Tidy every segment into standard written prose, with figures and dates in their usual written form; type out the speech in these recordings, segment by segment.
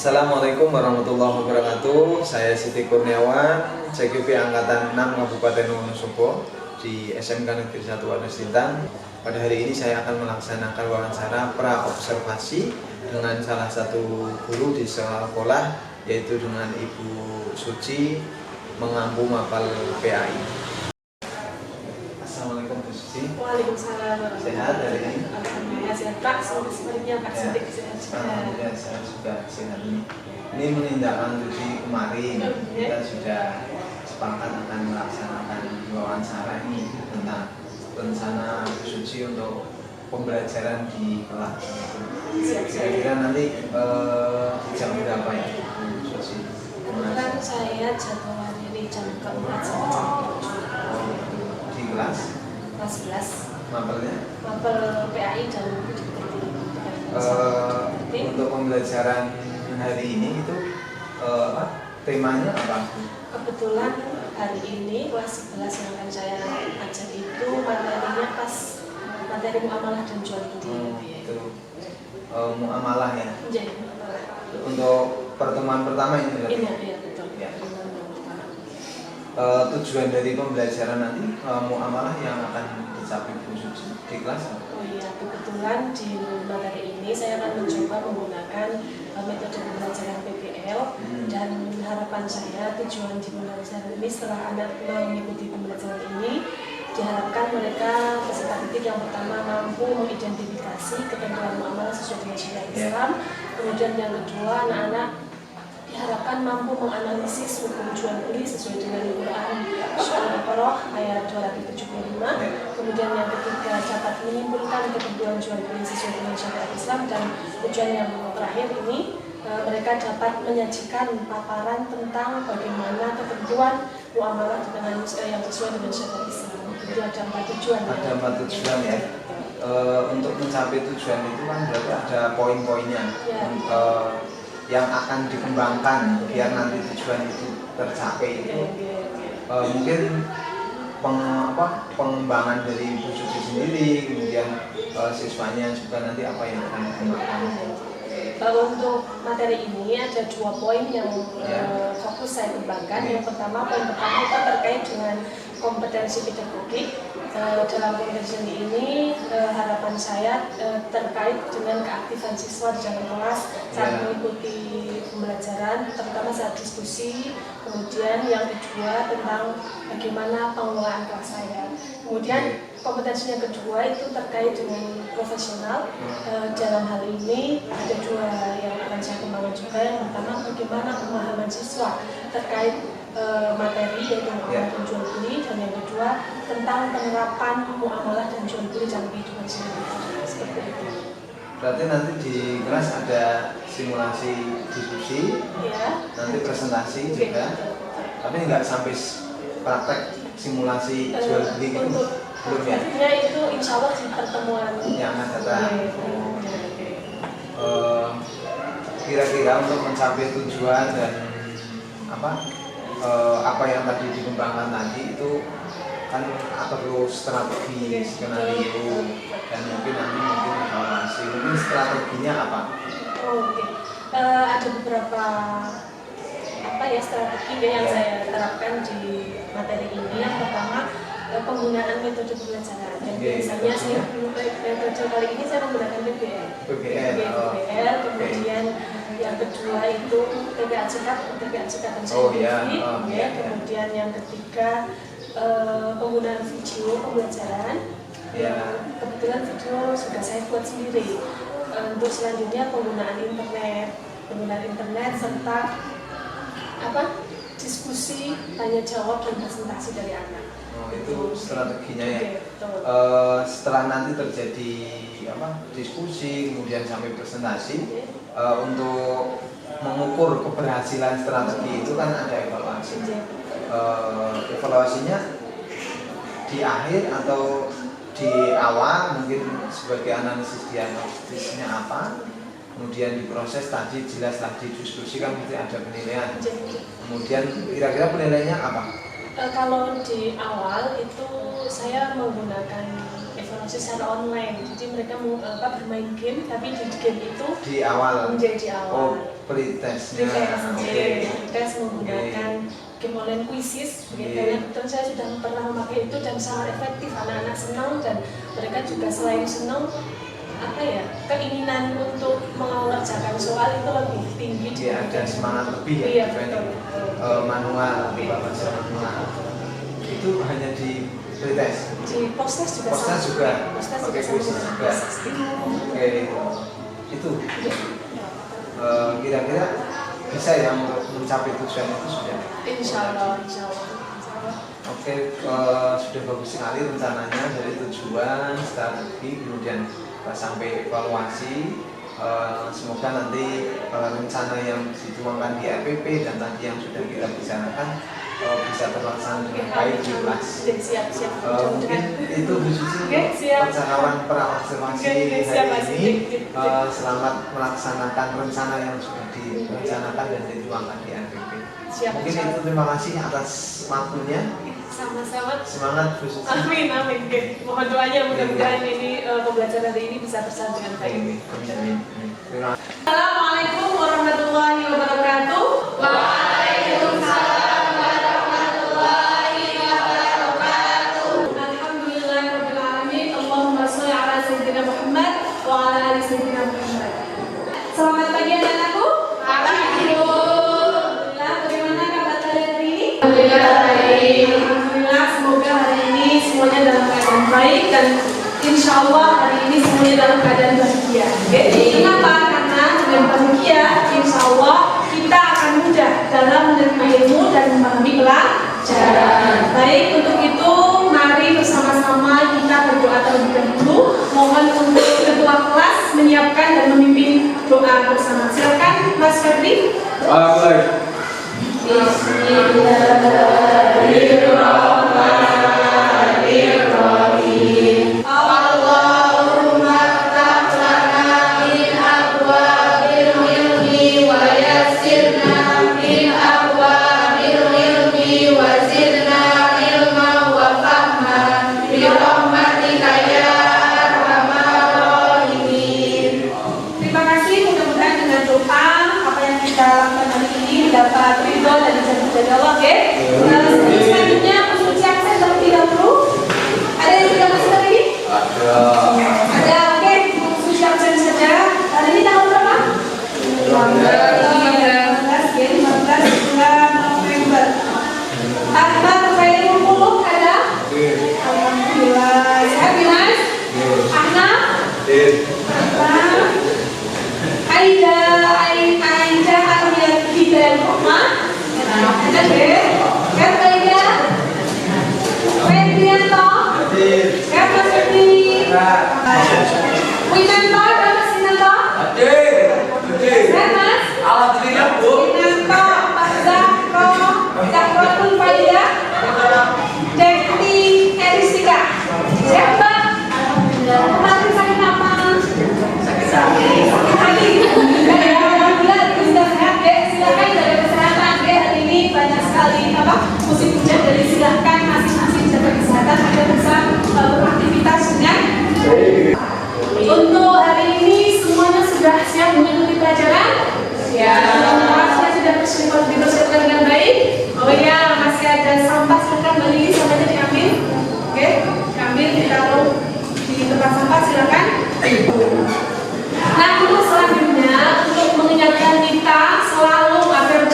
Assalamualaikum warahmatullahi wabarakatuh. Saya Siti Kurniawan, CQP Angkatan 6 Kabupaten Wonosobo di SMK Negeri 1 Wadas Lintang. Pada hari ini saya akan melaksanakan wawancara pra-observasi dengan salah satu guru di sekolah, yaitu dengan Ibu Suci mengampu mapal PAI. Assalamualaikum Bu Suci. Waalaikumsalam. Sehat hari ini? Alhamdulillah sehat Pak. Sebenarnya Pak Sidik sehat juga. Alhamdulillah saya juga sehat ini. Ini menindaklanjuti kemarin kita sudah sepakat akan melaksanakan wawancara ini tentang rencana Bu Suci untuk pembelajaran di kelas. Kira-kira nanti jam berapa ya Bu Suci? Kebetulan saya jadwalnya di jam keempat sampai jam 7. Di kelas? Kelas 11. Mapelnya? Mapel PAI jam 7. Untuk pembelajaran hari ini itu temanya apa? Kebetulan hari ini kelas 11 yang akan saya ajar itu materinya pas materi muamalah dan jual beli. Itu muamalah ya. Jadi muamalah. Untuk pertemuan pertama ini berarti? Iya betul. Ya. Tujuan dari pembelajaran nanti muamalah yang akan dicapai Bu Suci di kelas? Oh iya, kebetulan di materi ini saya akan mencoba menggunakan metode pembelajaran PBL dan harapan saya tujuan di pembelajaran ini setelah anak mengikuti pembelajaran ini diharapkan mereka peserta didik yang pertama mampu mengidentifikasi ketentuan muamalah sesuai dengan syariat Islam. Kemudian yang kedua, anak-anak diharapkan mampu menganalisis hukum jual beli sesuai dengan Quran Surah Al-Baqarah ayat 275. Kemudian yang ketiga, dapat menyimpulkan ketentuan jual beli sesuai dengan syariat Islam. Dan tujuan yang terakhir ini mereka dapat menyajikan paparan tentang bagaimana ketentuan muamalah dengan yang sesuai dengan syariat Islam. Jadi ada 4 tujuan. Ada 4 tujuan ya. Untuk mencapai tujuan itu kan berarti ada poin-poinnya yang akan dikembangkan biar nanti tujuan itu tercapai itu. Mungkin pengembangan dari Bu Suci sendiri, kemudian siswanya juga nanti apa yang akan dikembangkan. Untuk materi ini ada 2 poin yang fokus saya kembangkan. Yang pertama, poin pertama itu terkait dengan kompetensi pedagogik. Dalam kompetensi ini harapan saya terkait dengan keaktifan siswa di dalam kelas saat mengikuti pembelajaran, terutama saat diskusi. Kemudian yang kedua tentang bagaimana pengelolaan kelas saya. Kemudian kompetensi yang kedua itu terkait dengan profesional. Dalam hal ini ada 2 yang akan saya kembangkan juga. Yang pertama, bagaimana pemahaman siswa terkait materi yaitu muamalah dan jual beli, dan yang kedua tentang penerapan muamalah dan jual beli dalam kehidupan sehari-hari. Seperti itu. Berarti nanti di kelas ada simulasi diskusi, nanti presentasi juga, tapi nggak sampai praktek simulasi jual beli gitu belum ya? Prakteknya itu insya Allah di pertemuan yang akan datang. Kira-kira untuk mencapai tujuan dan apa yang tadi dikembangkan tadi itu kan perlu strategi, skenario, dan mungkin evaluasi. Mungkin strateginya apa? Oke. Ada beberapa strategi yang saya terapkan di materi ini. Yang pertama, penggunaan metode pembelajaran. Dan biasanya metode kali ini saya menggunakan PBL. Kemudian yang kedua itu TPA-CK dan saintifik. Kemudian yang ketiga penggunaan video pembelajaran. Kebetulan video sudah saya buat sendiri. Untuk selanjutnya penggunaan internet serta diskusi, tanya jawab dan presentasi dari anak. Itu strateginya ya. Setelah nanti terjadi diskusi kemudian sampai presentasi, untuk mengukur keberhasilan strategi itu kan ada evaluasi. Evaluasinya di akhir atau di awal, mungkin sebagai analisis diagnosisnya apa, kemudian diproses tadi jelas tadi diskusi kan mesti ada penilaian. Kemudian kira-kira penilaiannya apa? Kalau di awal itu saya menggunakan evaluasi secara online, jadi mereka bermain game, tapi di game itu di awal menjadi awal. pretestnya. Pretest menggunakan game online quizzes. Dan kebetulan saya sudah pernah memakai itu dan sangat efektif. Anak-anak senang dan mereka juga selain senang keinginan untuk mengerjakan soal itu lebih tinggi. Iya, ada semangat lebih Iya, dibanding betul. manual manual. Itu hanya di pretest. Di postes juga Postes juga. Postes Oke, juga quizzes sama juga. dengan Oke, itu kira-kira bisa ya untuk mencapai tujuan itu sudah. Insya Allah. Oke, sudah bagus sekali rencananya dari tujuan, strategi, kemudian sampai evaluasi. Semoga nanti rencana yang dituangkan di RPP dan tadi yang sudah kita bicarakan bisa terlaksana dengan baik di kelas. Siap. Mungkin itu Bu Suci percakapan praobservasi hari ini. Selamat melaksanakan rencana yang sudah direncanakan dan dituangkan di RPP. Mungkin itu, terima kasih atas waktunya. Sama-sama. Semangat Bu Suci. Amin. Mohon doanya mudah-mudahan ini pembelajaran hari ini bisa berjalan dengan baik. Amin. Terima kasih. Assalamualaikum warahmatullahi wabarakatuh. Waalaikumsalam warahmatullahi wabarakatuh. Alhamdulillahirabbil alamin. Allahumma shalli ala sayyidina Muhammad wa ala ali sayyidina Muhammad. Selamat pagi anak-anakku. Alhamdulillah. Bagaimana kabar kalian hari ini? Alhamdulillah, semoga hari ini semuanya dalam keadaan baik dan insya Allah hari ini semuanya dalam keadaan bahagia. Kenapa? Karena dengan bahagia, insya Allah kita akan mudah dalam menerima ilmu dan memahami pelajaran. Baik, untuk itu mari bersama-sama kita berdoa terlebih dahulu. Mohon untuk ketua kelas menyiapkan dan memimpin doa bersama. Silakan Mas Ferdi. Baik. Bismillahirrahmanirrahim. Allahumma ftah lana min abwabil ilmi wa yassirna min abwabil ilmi wa zidna ilma wa fahma bi rahmatika ya arhamar rahimin. Terima kasih, mudah-mudahan dengan doa apa yang kita lakukan hari ini dapat ridho dan dijadikan dari Allah, oke? Selanjutnya konstruksi aksen terlebih dahulu. Ada yang tidak masuk hari ini? Ada, oke. Konstruksi aksen saja. Hari ini tanggal berapa? 15 bulan November. Ahmad Khairul Muluk ada? Alhamdulillah. Sehat ya, Mas? Ahmad? Aida Aliyah Hidayat Rahman. Ada deh. Kan Aida? Febrianto. Kan Mas Febri? Winanto, ada Mas Winanto? Kan Mas? Alhamdulillah, Bu. Winanto, Pak Zako, Zakotul Faidah, Dekti Eristika. Siapa? Kemarin sakit apa? Sakit hati. Alhamdulillah, sudah sehat, Dek. Silakan jaga kesehatan, Dek. Hari ini banyak sekali musim hujan, jadi silakan masing-masing jaga kesehatan agar bisa beraktivitas dengan baik. Untuk hari ini semuanya sudah siap mengikuti pelajaran? Siap. Kelasnya sudah dipersiapkan dengan baik? Oh iya, masih ada sampah, silakan balik sampahnya diambil. Oke, ambil ditaruh di tempat sampah, silakan. Nah, untuk selanjutnya untuk mengingatkan kita selalu agar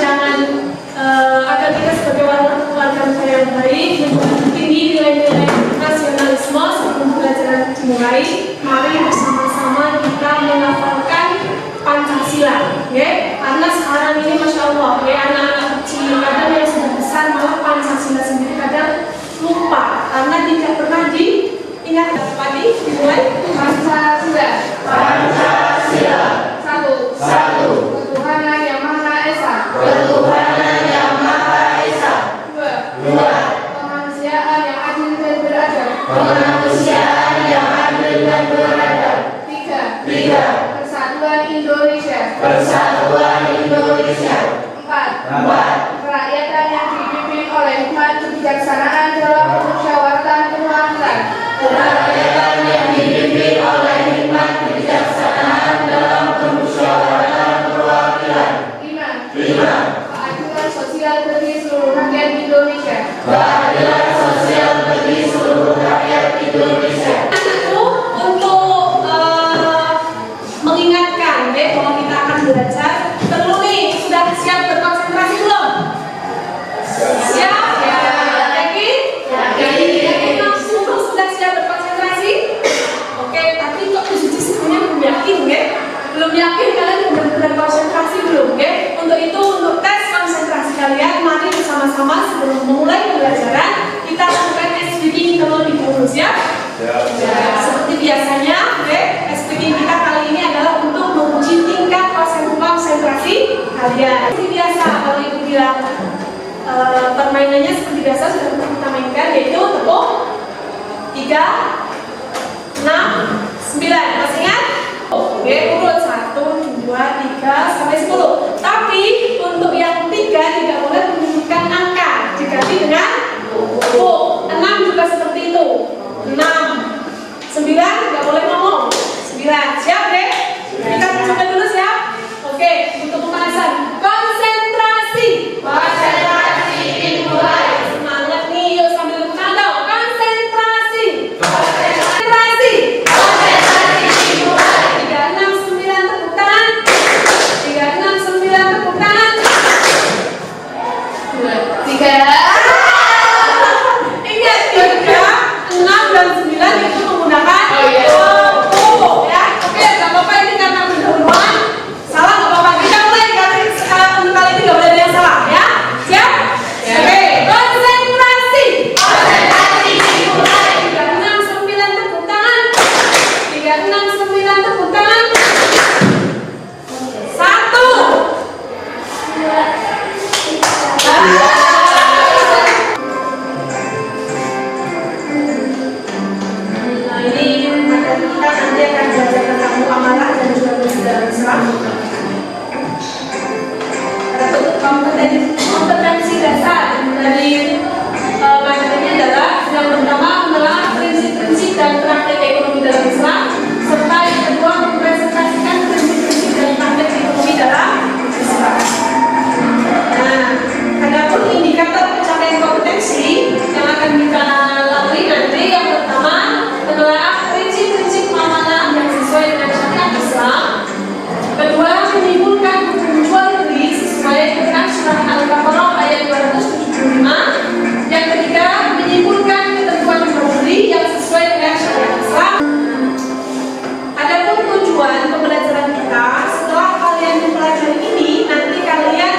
agar kita sebagai warga negara yang baik menjunjung tinggi nilai-nilai nasionalisme sebelum pelajaran dimulai. Mari bersama-sama kita menghafalkan Pancasila, ya. Karena sekarang ini masya Allah, ya, anak-anak kecil kadang yang sudah besar malah Pancasila sendiri kadang lupa karena tidak pernah diingat. Tadi dimulai Pancasila. Satu. Ketuhanan yang Maha Esa. Dua. Kemanusiaan yang adil dan beradab. Tiga. Persatuan Indonesia. Empat. Kerakyatan yang dipimpin oleh hikmat kebijaksanaan dalam permusyawaratan perwakilan. bersama-sama sebelum memulai pembelajaran kita lakukan speaking terlebih dahulu, siap? Ya. Seperti biasanya, speaking kita kali ini adalah untuk menguji tingkat konsentrasi kalian. Seperti biasa, kalau ibu bilang permainannya seperti biasa sudah kita mainkan, yaitu tepuk 3, 6, 9. Masih ingat? Oke, urut 1, 2, 3 sampai 10. Tapi untuk yang 3 tidak boleh menunjukkan angka, diganti dengan tepuk. 6 juga seperti itu. 6, 9 tidak boleh ngomong. 9. Siap deh? Kita coba dulu, siap? Oke, untuk pemanasan. Konsentrasi. Konsentrasi dimulai. Semangat nih, yuk sambil tepuk tangan dong. Konsentrasi. Konsentrasi. Konsentrasi dimulai. 3, 6, 9 tepuk tangan. 3, 6, 9 tepuk tangan. 3. Ingat, 3, 6 dan 9 itu menggunakan tepuk ya. Oke, gak apa-apa ini karena pendahuluan. Salah gak apa-apa. Kita mulai kali ini gak boleh ada yang salah ya. Siap? Oke, konsentrasi. Konsentrasi dimulai. 3, 6, 9 tepuk tangan. 3, 6, 9 tepuk tangan. 1. Nah, ini materi kita nanti akan belajar tentang muamalah dan juga dalam Islam. Ada kompetensi dasar dari materinya adalah yang pertama menelaah prinsip-prinsip dan praktek ekonomi dalam Islam, serta yang kedua mempresentasikan prinsip-prinsip dan praktek ekonomi dalam Islam. Nah, adapun indikator pencapaian kompetensi yang akan kita lalui nanti, yang pertama menelaah prinsip-prinsip muamalah yang sesuai dengan syariat Islam. Kedua, menimbulkan hukum jual beli sesuai dengan surah Al-Baqarah ayat 275. Yang ketiga, menyimpulkan ketentuan jual beli yang sesuai dengan syariat Islam. Adapun tujuan pembelajaran kita, setelah kalian mempelajari ini, nanti kalian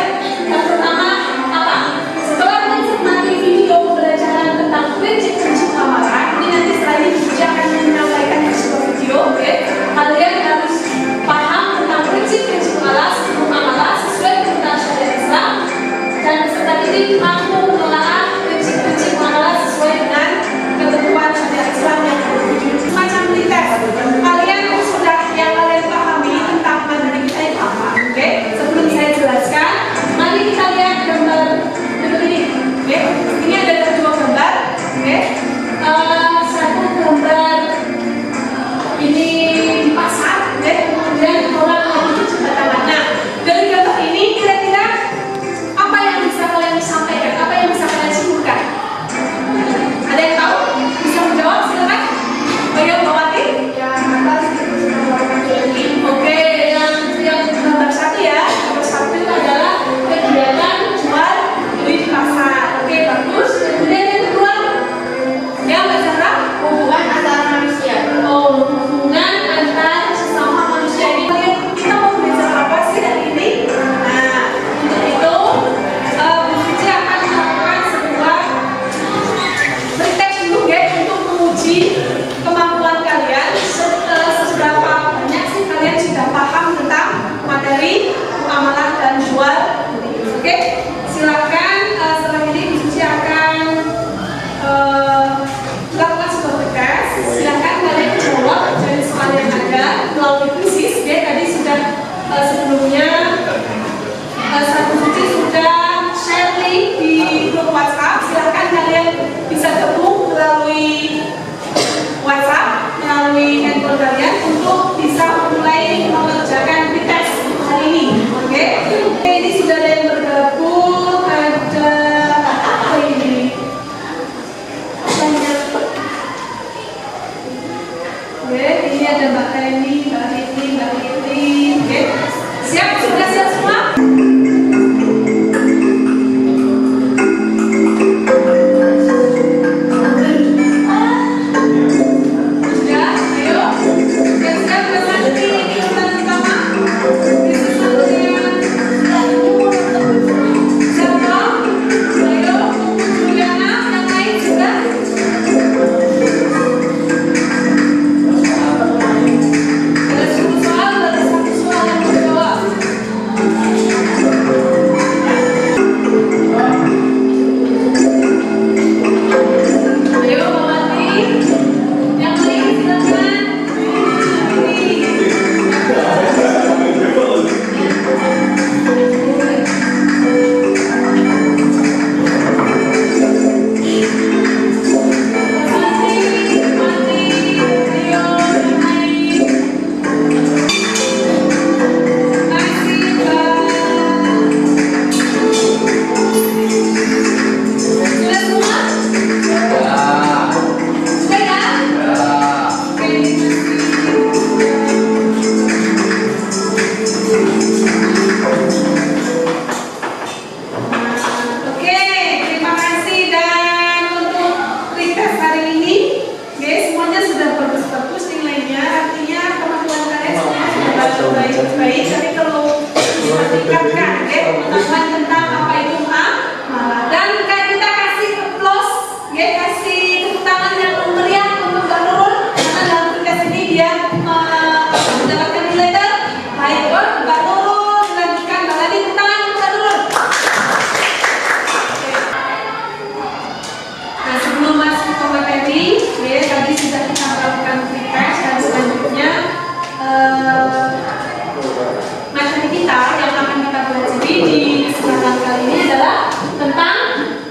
yang pertama apa? Setelah menikmati video pembelajaran tentang prinsip-prinsip muamalah, ini nanti setelah ini Suci akan menyampaikan di sebuah video, oke? Kalian harus paham tentang prinsip-prinsip muamalah sesuai dengan syariat Islam, dan beserta ini mampu menelaah prinsip-prinsip muamalah sesuai dengan ketentuan syariat Islam yang berwujud. Semacam tes. Kalian sudah yang kalian pahami tentang materi kita itu apa? Oke? Sebelum saya jelaskan, mari kita lihat gambar berikut ini. Oke? Ini ada 2 gambar. Oke? Satu gambar ini di pasar, kemudian orang lagi di jembatan. Nah, dari gambar ini kira-kira apa yang bisa kalian sampaikan? Apa yang bisa kalian simpulkan? Ada yang tahu? Bisa menjawab? Silakan. Bagian Bawati? Yang atas oke, yang gambar 1 ya. Gambar 1 itu adalah kegiatan jual beli di pasar. Oke, bagus. Kemudian yang kedua, ya Mbak Zahra, hubungan antar manusia. Oh, hubungan antar sesama manusia ini. Kita mau belajar apa sih hari ini? Nah, untuk itu Bu Suci akan melakukan sebuah pretest dulu ya, untuk menguji kemampuan kalian seberapa banyak sih kalian sudah paham tentang materi muamalah dan jual beli. Oke, silakan setelah ini Bu Suci akan melakukan sebuah tes. Silakan kalian jawab dari soal yang ada melalui kuisis. Ya, tadi sudah sebelumnya Satu Suci sudah share link di grup WhatsApp. Silakan kalian bisa gabung melalui WhatsApp, melalui handphone kalian untuk bisa mulai mengerjakan tes hari ini. Oke? Ini sudah ada yang bergabung. Ada apa ini? Banyak. Oke, ini ada Mbak Reni, Mbak Riti, Mbak Riti. Oke, siap? Sudah siap semua? Siap, baik, tapi perlu ditingkatkan ya, pengetahuan tentang apa itu amalan. Dan kayak kita kasih applause, ya, kasih tepuk tangan yang meriah untuk Mbak Nurul karena dalam tugas ini dia mendapatkan nilai terbaik. Mbak Nurul dilanjutkan, Mbak Ladi, tepuk tangan untuk Mbak Nurul. Nah, sebelum masuk ke materi, ya, tadi sudah kita melakukan refresh dan selanjutnya materi kita yang akan kita pelajari di kesempatan kali ini adalah tentang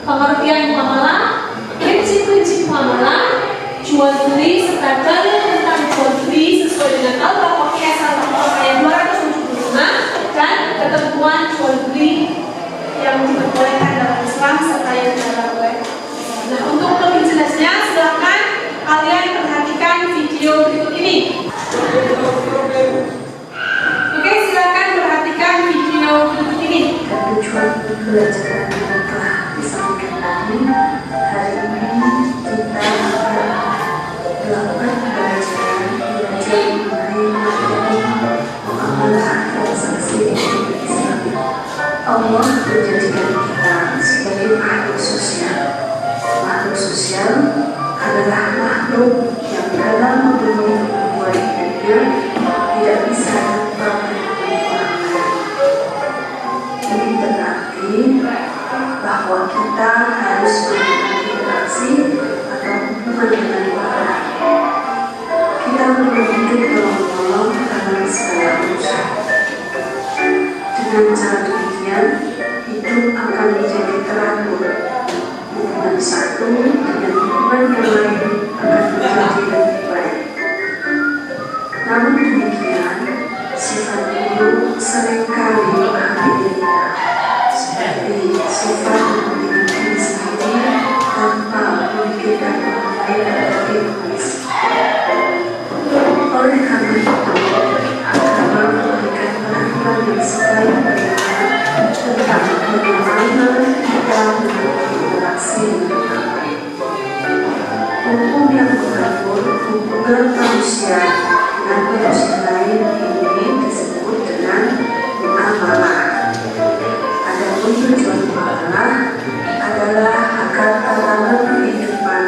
pengertian muamalah, prinsip-prinsip muamalah, jual beli serta dalil tentang jual beli sesuai dengan Al-Baqarah ayat 275 dan ketentuan jual beli yang diperbolehkan dalam Islam serta yang dilarang oleh. Nah, untuk lebih jelasnya silakan kalian perhatikan video berikut ini. Oke, silakan perhatikan video berikut ini. Tujuan pembelajaran yang telah disampaikan tadi, hari ini kita akan melakukan pembelajaran mengenai materi muamalah transaksi Indonesia. Allah menjadikan kita sebagai makhluk sosial. Makhluk sosial adalah makhluk yang dalam memenuhi kebutuhannya tidak bisa tanpa orang lain. Ini berarti bahwa kita harus memiliki interaksi atau hubungan dengan orang. Kita perlu hidup tolong-menolong dalam segala urusan. Dengan cara demikian, hidup akan menjadi teratur. Hubungan satu dengan hubungan yang lain akan menjadi lebih baik. Namun demikian, sifat buruk seringkali menghampiri kita, seperti sifat memiliki diri sendiri tanpa memikirkan orang lain atau egois. Oleh karena itu, agama memberikan peraturan yang sebaik-baiknya tentang bagaimana kita berinteraksi dengan orang lain. Hukum yang mengatur hubungan manusia dengan manusia lain ini disebut dengan muamalah. Adapun tujuan muamalah adalah agar tatanan kehidupan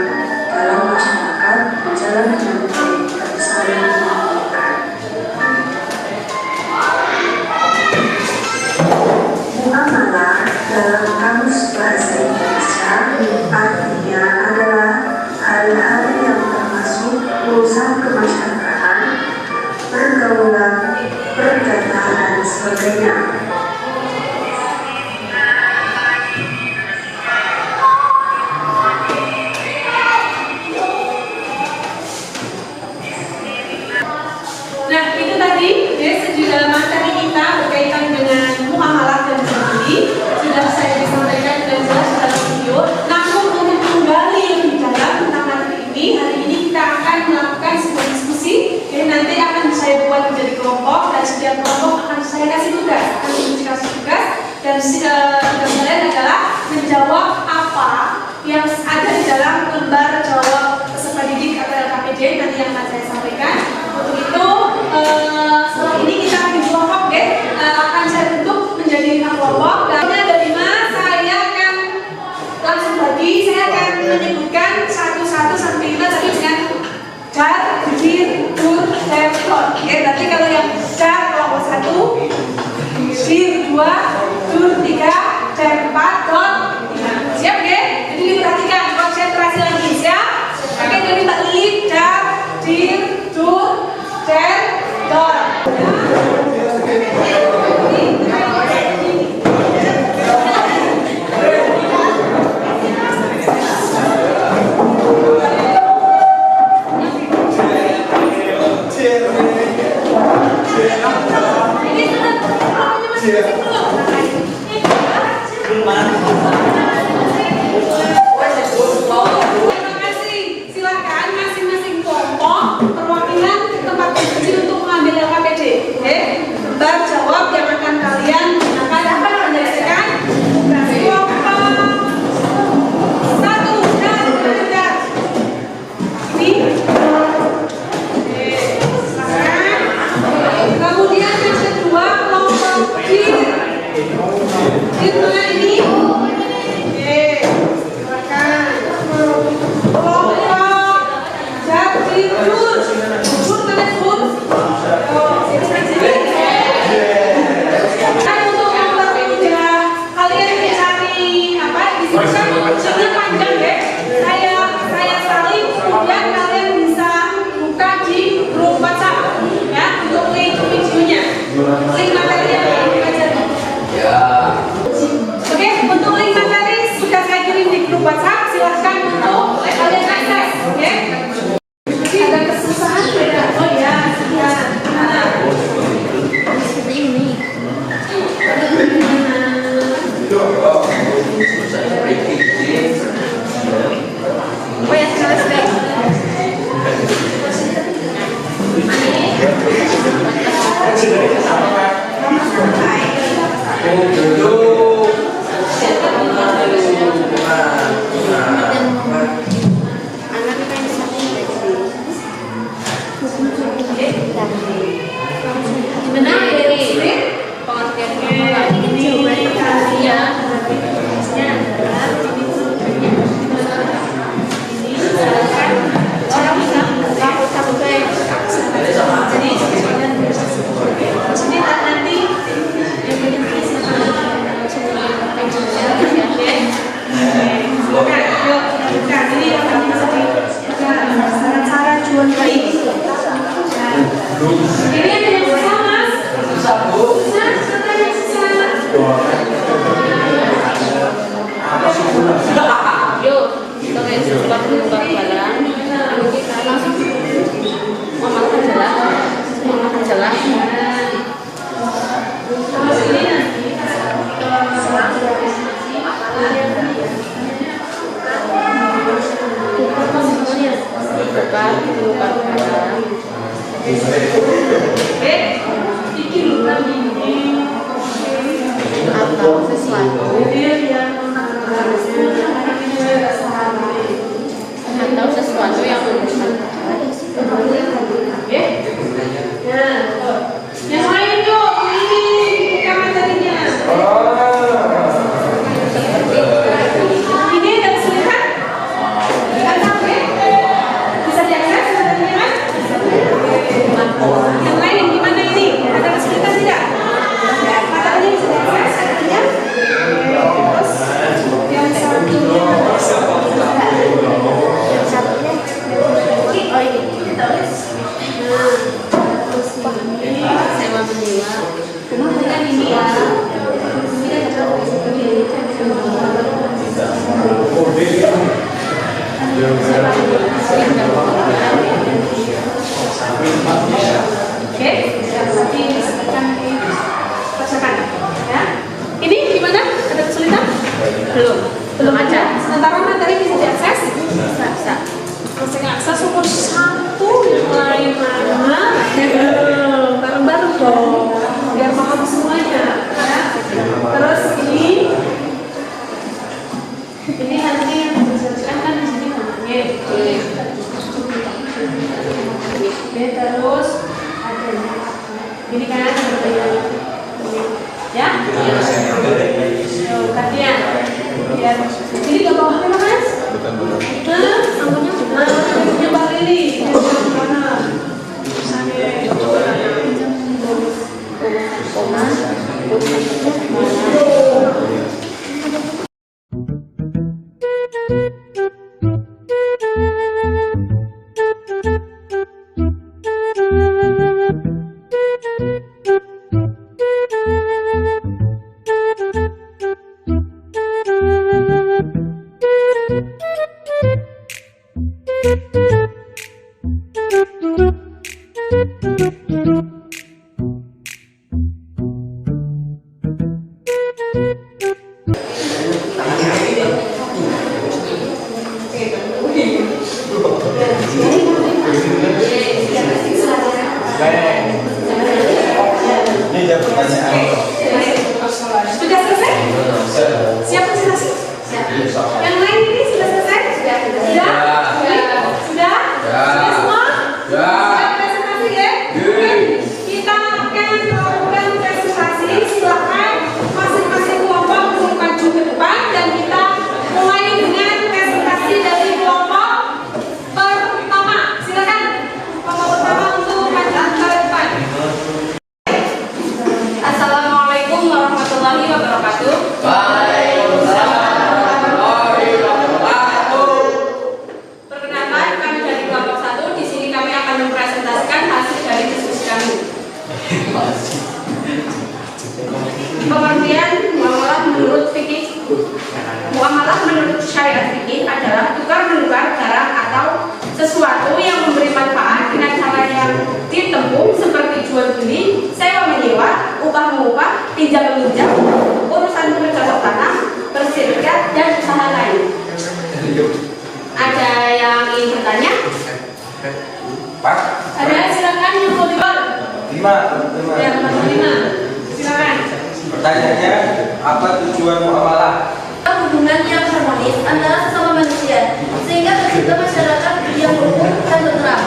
dalam masyarakat berjalan dengan baik dan saling menguntungkan. Muamalah dalam kamus bahasa Indonesia artinya adalah hal-hal yang termasuk urusan kemasyarakatan, pergaulan, perdagangan, dan sebagainya. Nah, itu tadi ya, dalam materi kita berkaitan dengan muamalah dan jual beli sudah saya sampaikan dengan jelas dalam video. Namun untuk menggali lebih dalam tentang materi ini, hari ini kita akan melakukan sebuah diskusi. Jadi nanti akan saya buat menjadi kelompok dan setiap kelompok akan saya kasih tugas, dan tugas kalian adalah menjawab apa yang ada di dalam lembar jawab peserta didik atau LKPD nanti yang akan saya sampaikan. Untuk itu setelah ini kita bagi kelompok ya, akan saya bentuk menjadi 5 kelompok. Dan ada 5, saya akan langsung bagi, saya akan menyebutkan 1-1 sampai 5 tapi dengan jar, jir, dur, dan dor. Oke, nanti kalau yang jar kelompok 1, jir 2, dur 3, jar 4, dor 5. Siap ya? Jadi diperhatikan konsentrasi lagi, siap? Oke, jadi tak lilin, jar, jir, dur, jar, dor. Belum Gimana dari pengertiannya? Ini ya. Orang bisa sampai jadi ini nanti cara jual baik. Ini ada yang susah mas? Susah, ada yang susah. Yuk, kita kayak sebuah barang. Langsung memakan jalan. Terus ini nanti atau sesuatu yang yang lain yuk, ini kamar tadinya. Ini ada kesulitan? Bukan sampai bisa diakses sebenarnya mas? Yang lain yang gimana ini? Ada kesulitan tidak? Matanya bisa diakses sebenarnya? Terus yang satunya oh ini tulis. Sewa menyewa. Kemudian ini ya. Oke, ya. Ini gimana? Ada kesulitan? Belum ada. Sementara materi bisa diakses? Bisa. Masih akses umur 1 yang lain mana? Bareng-bareng dong, biar paham semuanya. Ya. Terus ini nanti yang dijelaskan kan di sini namanya. Terus ada ini kan ya? Gantian. Ini gak bawa apa mas? Angkanya Mbak Lili. Sudah selesai? Siap presentasi? Yang lain ini sudah selesai? Sudah? Sudah semua? Siap presentasi ya? Kita akan melakukan presentasi. Silakan masing-masing kelompok untuk maju ke depan dan kita mulai dengan presentasi dari kelompok pertama. Silakan kelompok pertama untuk maju ke depan. Assalamualaikum warahmatullahi wabarakatuh. Perkenalkan, kami dari kelompok 1. Di sini kami akan mempresentasikan hasil dari diskusi kami. Pengertian muamalah menurut fikih. Muamalah menurut syariat fikih adalah tukar-menukar barang atau sesuatu yang memberi manfaat dengan cara yang ditempuh seperti jual beli, sewa menyewa, upah mengupah, pinjam meminjam, urusan bercocok tanam, berserikat dan usaha lain. Ada yang ingin bertanya? Ada, silakan yang mau Ya, nomor 5. Silakan. Pertanyaannya, apa tujuan muamalah? Hubungan yang harmonis antara sesama manusia sehingga tercipta masyarakat yang rukun dan tentram.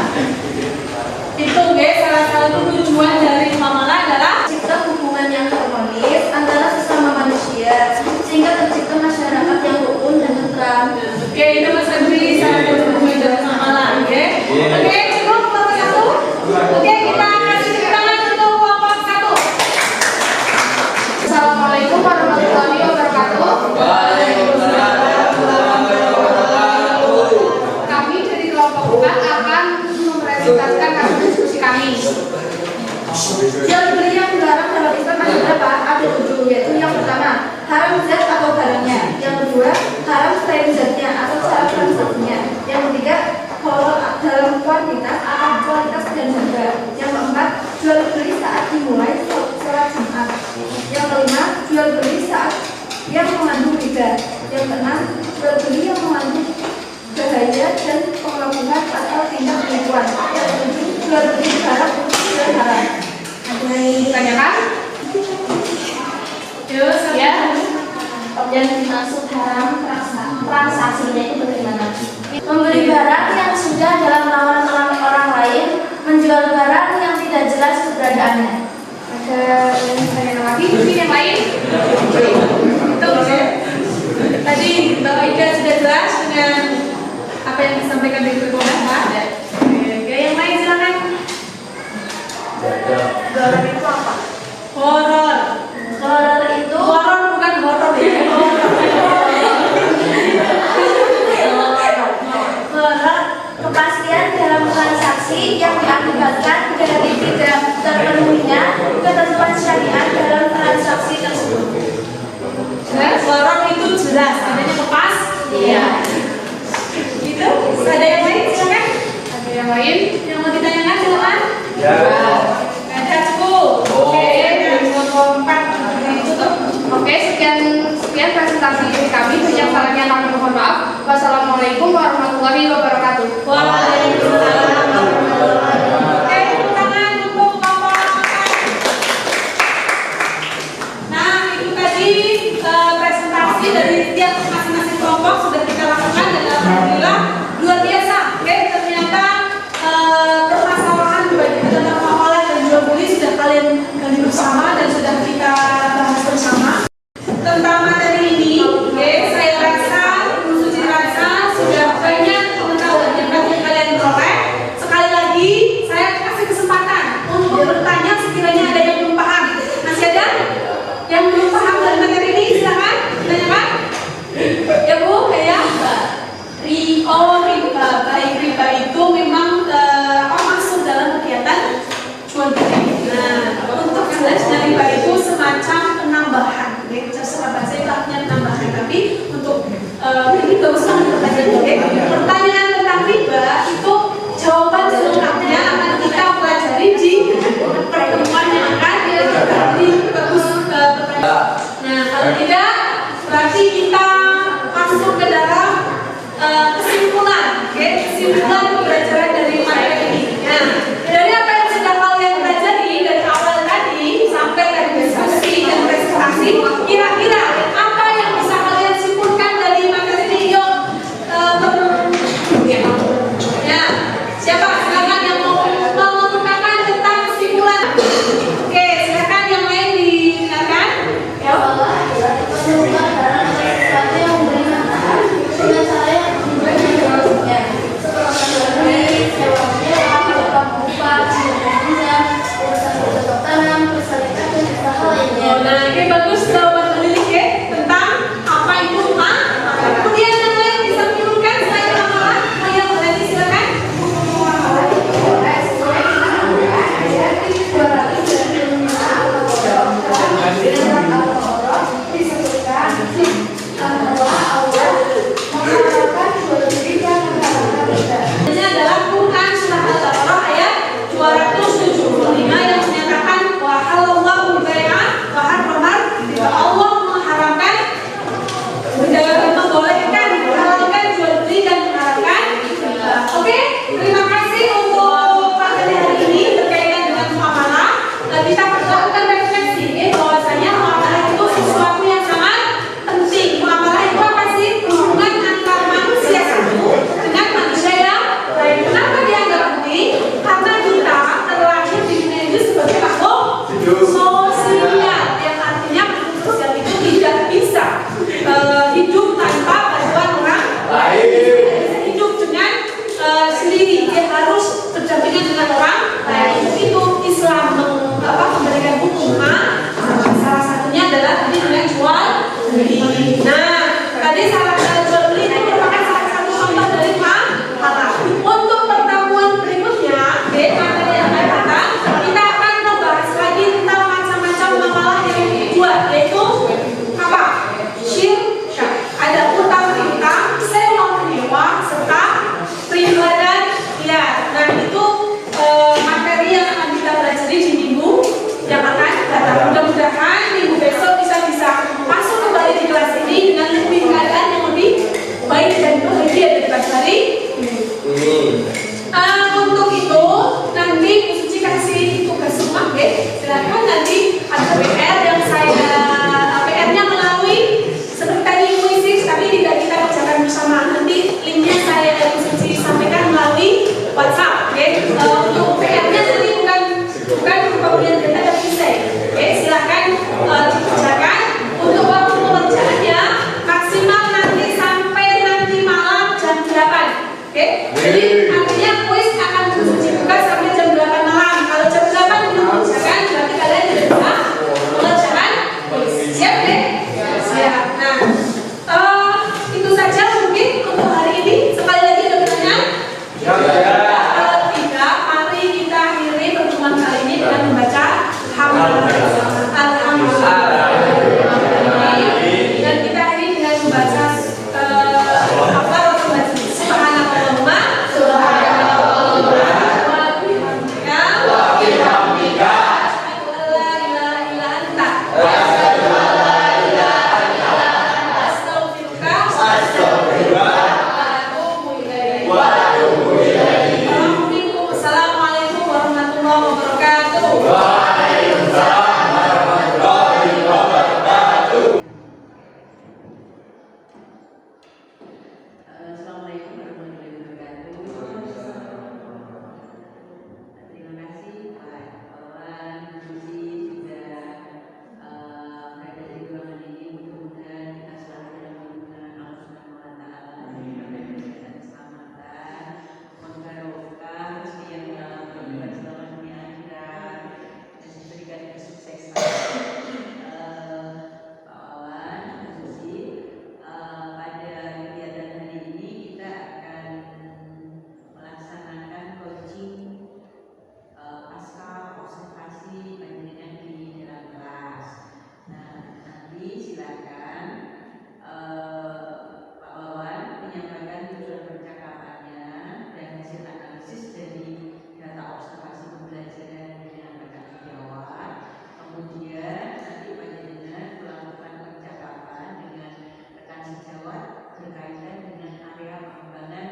Itu guys, salah satu tujuan dari muamalah adalah Tercipta hubungan yang harmonis antara sesama manusia sehingga tercipta masyarakat yang rukun dan tentram. oke, itu Mas Febri salah satu tujuan dari muamalah, oke? Oke, cukup kelompok 1. Oke, kita kasih tepuk tangan untuk kelompok 1. Assalamualaikum warahmatullahi wabarakatuh. Kami dari kelompok 4 akan mempresentasikan hasil diskusi kami. Jual beli yang dilarang dalam Islam ada berapa? Ada 7, yaitu yang pertama haram zat atau barangnya, yang kedua haram selain zatnya atau cara transaksinya, yang ketiga halal dalam kuantitas atau kualitas dan harga, yang keempat jual beli saat dimulai sholat Jumat, yang kelima jual beli saat yang mengandung riba, yang keenam jual beli yang mengandung bahaya dan pengelabungan atau tindak penipuan, yang ketujuh jual beli barang dan haram. Ditanyakan? Terus, Ya. Yang dimaksud haram transaksinya itu bagaimana? Membeli barang yang sudah dalam nawaran orang lain, menjual barang yang tidak jelas keberadaannya. Ada yang ditanyakan lagi? Mungkin yang lain? itu ya. Tadi Bapak Ida sudah jelas dengan apa yang disampaikan dari Ketua Pak. Oke, yang lain silakan. Horor itu apa? Horor. Horor itu Horor bukan horor ya. horor kepastian dalam transaksi yang diakibatkan dari tidak terpenuhinya ketentuan syariat dalam transaksi tersebut. Horor itu jelas, adanya kepas. Iya. Itu ada yang lain silakan. Ada yang lain? Yang mau ditanyakan silakan. Ya. Ada cukup. Oke, dari kelompok 4 ditutup. Oke, sekian presentasi kami. Banyak salahnya kami mohon maaf. Wassalamualaikum warahmatullahi wabarakatuh. Waalaikumsalam. Oke, tepuk tangan untuk kelompok 4. Nah, itu tadi presentasi dari tiap masing-masing kelompok sudah kita lakukan dan alhamdulillah luar biasa. Oke, ternyata permasalahan tentang muamalah dan jual beli sudah kalian gali bersama dan sudah kita bahas bersama. Tentang materi ini, oke, saya rasa, Suci rasa sudah banyak pengetahuan yang dapat kalian peroleh. Sekali lagi, saya kasih kesempatan untuk bertanya sekiranya ada yang belum paham. Masih ada yang belum paham dari materi ini? Silakan, tanyakan. Ya Bu, ya. Riba. Baik, riba itu memang masuk dalam kegiatan jual beli. Nah, untuk jelasnya riba itu semacam penambahan. Ya, secara bahasa itu artinya penambahan. Tapi untuk ini bagus banget pertanyaan. Pertanyaan tentang riba itu jawaban selengkapnya akan kita pelajari di pertemuan yang akan jadi bagus pertanyaan. Nah, kalau tidak berarti kita masuk ke dalam kesimpulan, oke? Kesimpulan pembelajaran dari materi ini. Nah, dari apa yang sudah kalian pelajari dari awal tadi sampai tadi diskusi dan presentasi, kira-kira apa yang bisa kalian simpulkan dari materi ini? Yuk, ya. sebagai makhluk sosial, yang artinya makhluk sosial itu tidak bisa hidup tanpa bantuan orang lain, tidak bisa hidup dengan sendiri, dia harus berdampingan dengan orang lain. Itu Islam memberikan hukum. Salah satunya adalah tadi dengan jual beli. Nah, tadi salah jual beli itu merupakan salah satu contoh dari halal. Untuk pertemuan berikutnya, materi yang akan datang, kita akan membahas lagi tentang macam-macam muamalah yang dijual, yaitu apa? Syirka. Ada utang piutang, sewa menyewa, serta riba dan qiyas. Nah, itu materi yang akan kita pelajari di minggu yang akan datang. Mudah-mudahan minggu besok bisa masuk kembali di kelas ini dengan lebih keadaan yang lebih baik dan bahagia daripada hari ini. Untuk itu nanti Bu Suci kasih tugas rumah, silakan nanti ada PR yang PR-nya melalui seperti tadi kuis, tapi tidak kita kerjakan bersama. Nanti linknya saya Bu Suci sampaikan melalui WhatsApp. Untuk PR-nya nanti bukan pembelian data tapi saya. Silakan dikerjakan. Untuk waktu pengerjaannya maksimal nanti sampai nanti malam jam 8. Jadi artinya kuis akan Bu Suci buka sampai jam 8 malam. Kalau jam 8 belum mengerjakan, berarti kalian tidak bisa mengerjakan kuis. Siap, siap. Nah, itu saja mungkin untuk hari ini. Sekali lagi ada pertanyaan? Kalau tidak, mari kita akhiri pertemuan kali ini dengan membaca hamdalah. Alhamdulillah. Dan kita akhiri dengan membaca Subhanallahumma wa bihamdika asyhadu an la ilaha illa anta astaghfiruka wa atubu ilaik. Assalamualaikum warahmatullahi wabarakatuh. Assalamualaikum warahmatullahi wabarakatuh. Terima kasih Pak Wawan, Susi sudah berada di ruangan ini. Mudah-mudahan kita selalu dalam lindungan Allah Subhanahu wa Ta'ala, diberikan kesehatan, keselamatan, barokah, rezeki yang halal, kehidupan selama dunia akhirat, dan diberikan kesuksesan. Pak Wawan, Susi, pada kegiatan hari ini kita akan melaksanakan coaching pasca observasi panjenengan di dalam kelas. Nah, nanti silakan Pak Wawan menyampaikan tujuan percakapannya dan hasil analisis dari data observasi pembelajaran dengan bertanggung jawab. Kemudian nanti panjenengan melakukan percakapan dengan rekan sejawat berkaitan dengan area pengembangan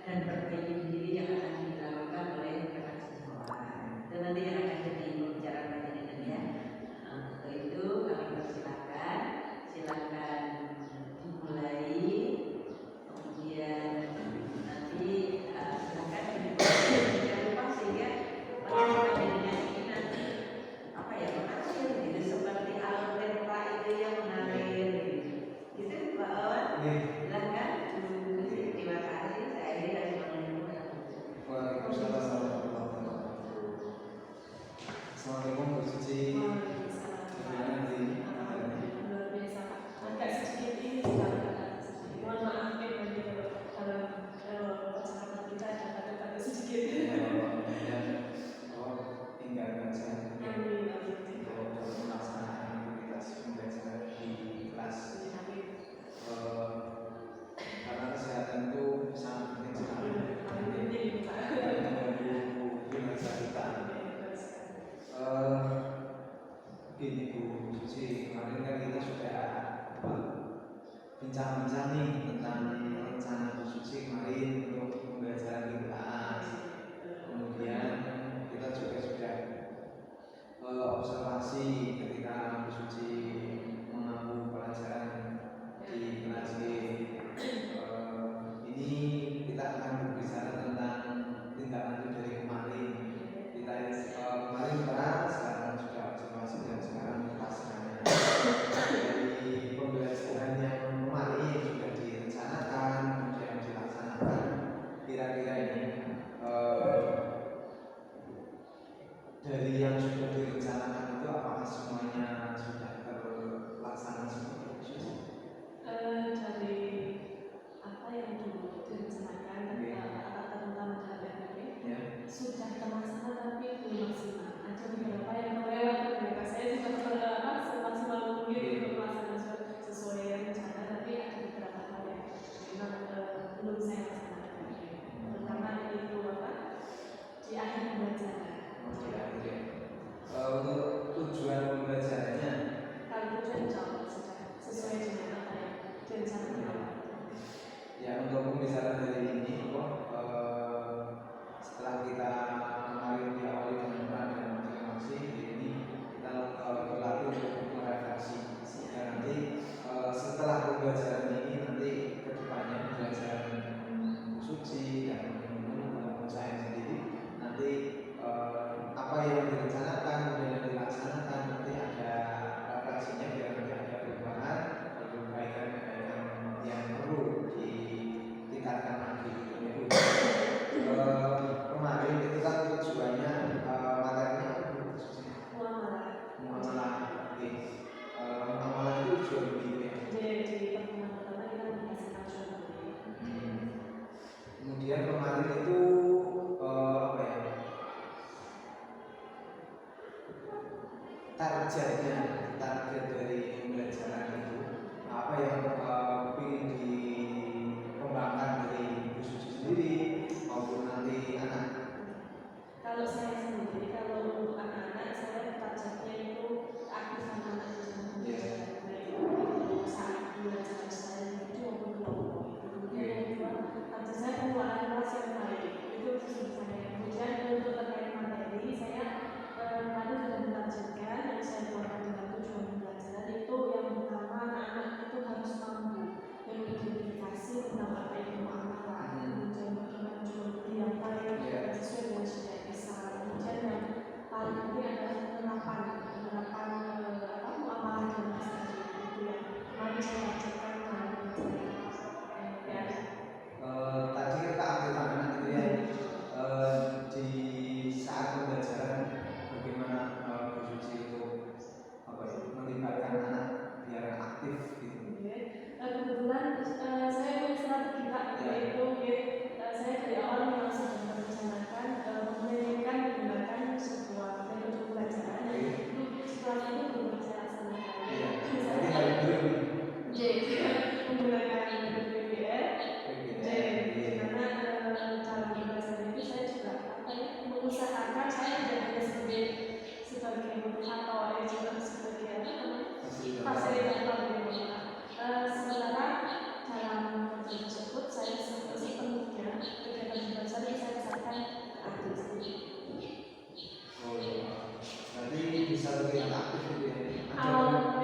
dan perbaikan diri yang akan dilakukan oleh rekan sejawat. Dan nanti yang akan jadi pembicaraan panjenengan ya. Untuk itu kami persilakan, silakan dimulai. Kemudian nanti silakan jangan lupa sehingga panjenengan ini nanti mengalir gitu seperti alur tempa itu yang mengalir gitu Pak Wawan. Silakan. Terima kasih. Saya akhiri. Assalamualaikum warahmatullahi wabarakatuh. Waalaikumsalam warahmatullahi wabarakatuh. Assalamualaikum Bu Suci. Gimana nih? Luar biasa, Pak. Agak sedikit ini mohon maaf kalau percakapan kita agak sedikit. Tinggalkan saya untuk melaksanakan aktivitas pembelajaran di kelas. Karena kesehatan itu sangat penting sekali. Gini Bu Suci, kemarin kan kita sudah bincang-bincang nih tentang rencana Bu Suci kemarin untuk pembelajaran di kelas. Kemudian kita juga sudah observasi ketika Bu Suci mengambil pelajaran di kelas G. Ini kita akan berbicara tentang tindak lanjut dari kemarin. Kita kemarin bahas dari yang sudah direncanakan itu apakah semuanya sudah terlaksana semua? Dari apa yang dulu direncanakan terutama dari RPP Ya. sudah terlaksana tapi belum maksimal. Ada beberapa yang melewat beberapa saya sudah semaksimal mungkin untuk melaksanakan sesuai rencana, tapi ada beberapa hal yang memang belum saya laksanakan. Terutama itu di akhir pembelajaran. Untuk tujuan pembelajarannya, Kalau tujuan jauh sudah sesuai dengan apa yang direncanakan. ya untuk pembicaraan hari ini, setelah kita kemarin diawali dengan peran dan motivasi, hari ini kita berlatih untuk merefleksi. Sehingga nanti setelah pembelajaran ini nanti kedepannya pembelajaran suci dan maupun saya sendiri nanti apa yang direncanakan dan dilaksanakan nanti ada refleksinya biar nanti ada perubahan perbaikan yang perlu ditingkatkan lagi. Kemarin itu kan tujuannya materinya muamalah. Oke. Muamalah itu jual beli ya. Jadi pertemuan pertama kita membahas jual beli. Kemudian kemarin itu apa ya? Target dari pembelajaran itu apa yang ingin dikembangkan dari Ibu Suci sendiri maupun nanti anak. Kalau saya sendiri, kalau untuk anak-anak saya targetnya itu keaktifan anak itu saat belajar saya itu maupun kelompok. Kemudian yang kedua, target saya pengelolaan kelas yang baik itu tujuan saya. Kemudian untuk terkait materi saya tadi sudah mentargetkan yang saya keluarkan dalam tujuan pembelajaran itu yang pertama anak-anak itu harus mampu mengidentifikasi tentang apa itu muamalah, kemudian bagaimana jual beli yang baik sesuai dengan syariat Islam. Kemudian yang paling penting adalah penerapan muamalah dan masjid itu yang mari saya targetkan dalam pembelajaran. Tadi keaktifan anak itu ya di saat pembelajaran bagaimana Bu Suci itu melibatkan anak biar aktif gitu. Kebetulan saya punya strategi Pak, yaitu saya dari awal memang sudah merencanakan menggunakan sebuah metode pembelajaran yang itu setelah itu belum saya laksanakan. Jadi menggunakan metode PBL, di mana dalam pembelajaran itu saya juga mengusahakan saya tidak hanya sebagai motivator, juga sebagai fasilitator sementara dalam program tersebut saya sepenuhnya kegiatan pembelajaran yang saya rasakan aktif sendiri. Oh iya. Berarti bisa lebih aktif gitu ya.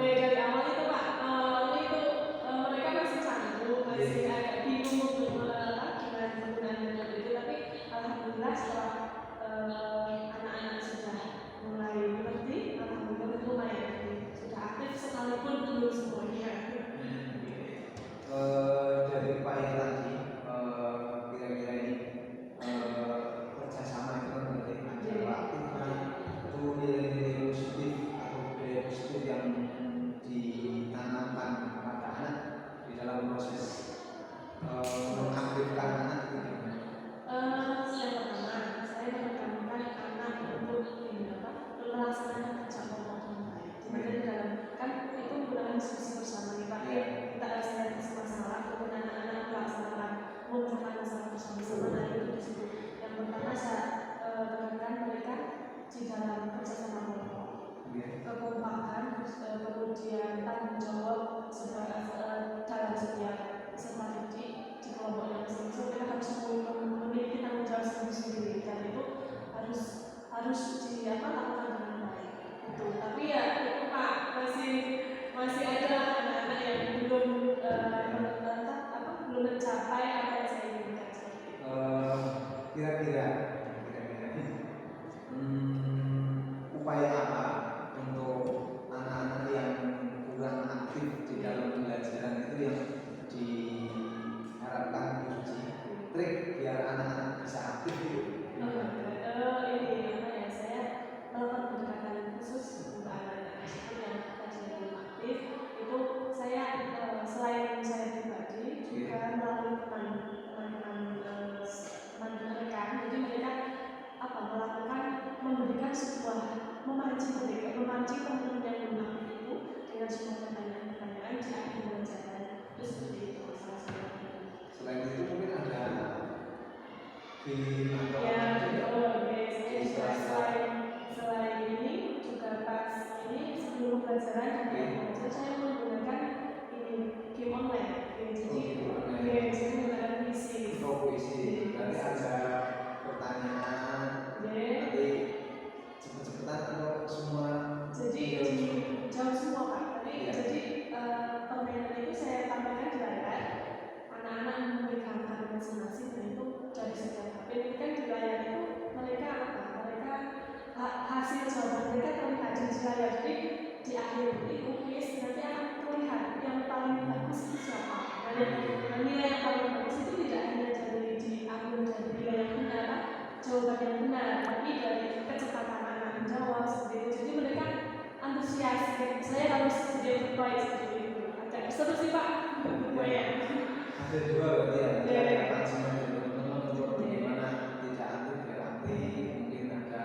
Dari awal itu Pak, awalnya itu mereka masih canggung, masih agak bingung untuk dengan penggunaan metode itu, tapi alhamdulillah setelah anak-anak sudah mulai mengerti, alhamdulillah lumayan sudah aktif sekalipun belum semuanya. Dari upaya tadi kira-kira ini kerjasama itu kan berarti ada aktifan itu nilai-nilai positif atau budaya positif yang ditanamkan kepada anak di dalam proses mengaktifkan anak itu. Yang pertama, saya menekankan anak untuk melaksanakan kerja kelompok dengan baik. Dimana di dalam kan itu menggunakan diskusi bersama nih Pak. Kita harus identifikasi masalah, kemudian anak-anak melaksanakan memecahkan masalah bersama-sama. Nah itu di situ. Yang pertama saya tekankan mereka di dalam kerja sama kelompok, kekompakan, kemudian tanggung jawab dalam setiap peserta didik di kelompok yang masing-masing. Mereka harus memiliki tanggung jawab sendiri-sendiri dan itu harus dilakukan dengan baik. Itu. Tapi ya itu Pak masih ada anak-anak yang belum mencapai apa yang saya inginkan. Kira-kira upaya apa untuk anak-anak yang kurang aktif di dalam pembelajaran itu yang diharapkan Bu Suci, trik biar anak-anak bisa aktif itu? Ini apa ya, saya melakukan pembelajaran dan belajar saya menggunakan ini game online. Jadi saya menggunakan puisi. Puisi. Nanti ada pertanyaan. Nanti cepet-cepetan atau semua. Jadi jauh semua Pak. Jadi permainan itu saya tampilkan di layar. Anak-anak memberi gambar masing-masing dan itu dari setiap HP. Ini kan di layar itu mereka hasil jawaban mereka terlihat di layar. Jadi di akhir itu kuis nanti akan terlihat yang paling bagus itu siapa. Dan nilai yang paling bagus itu tidak hanya dari diambil dari nilai yang benar, jawaban yang benar, tapi dari kecepatan anak menjawab seperti itu. Jadi mereka antusias. Saya harus sedia berbaik seperti itu. Ada seru sih Pak. Ada dua berarti ya. Ada pancingan dari teman-teman untuk bagaimana tidak aktif biar aktif. Mungkin ada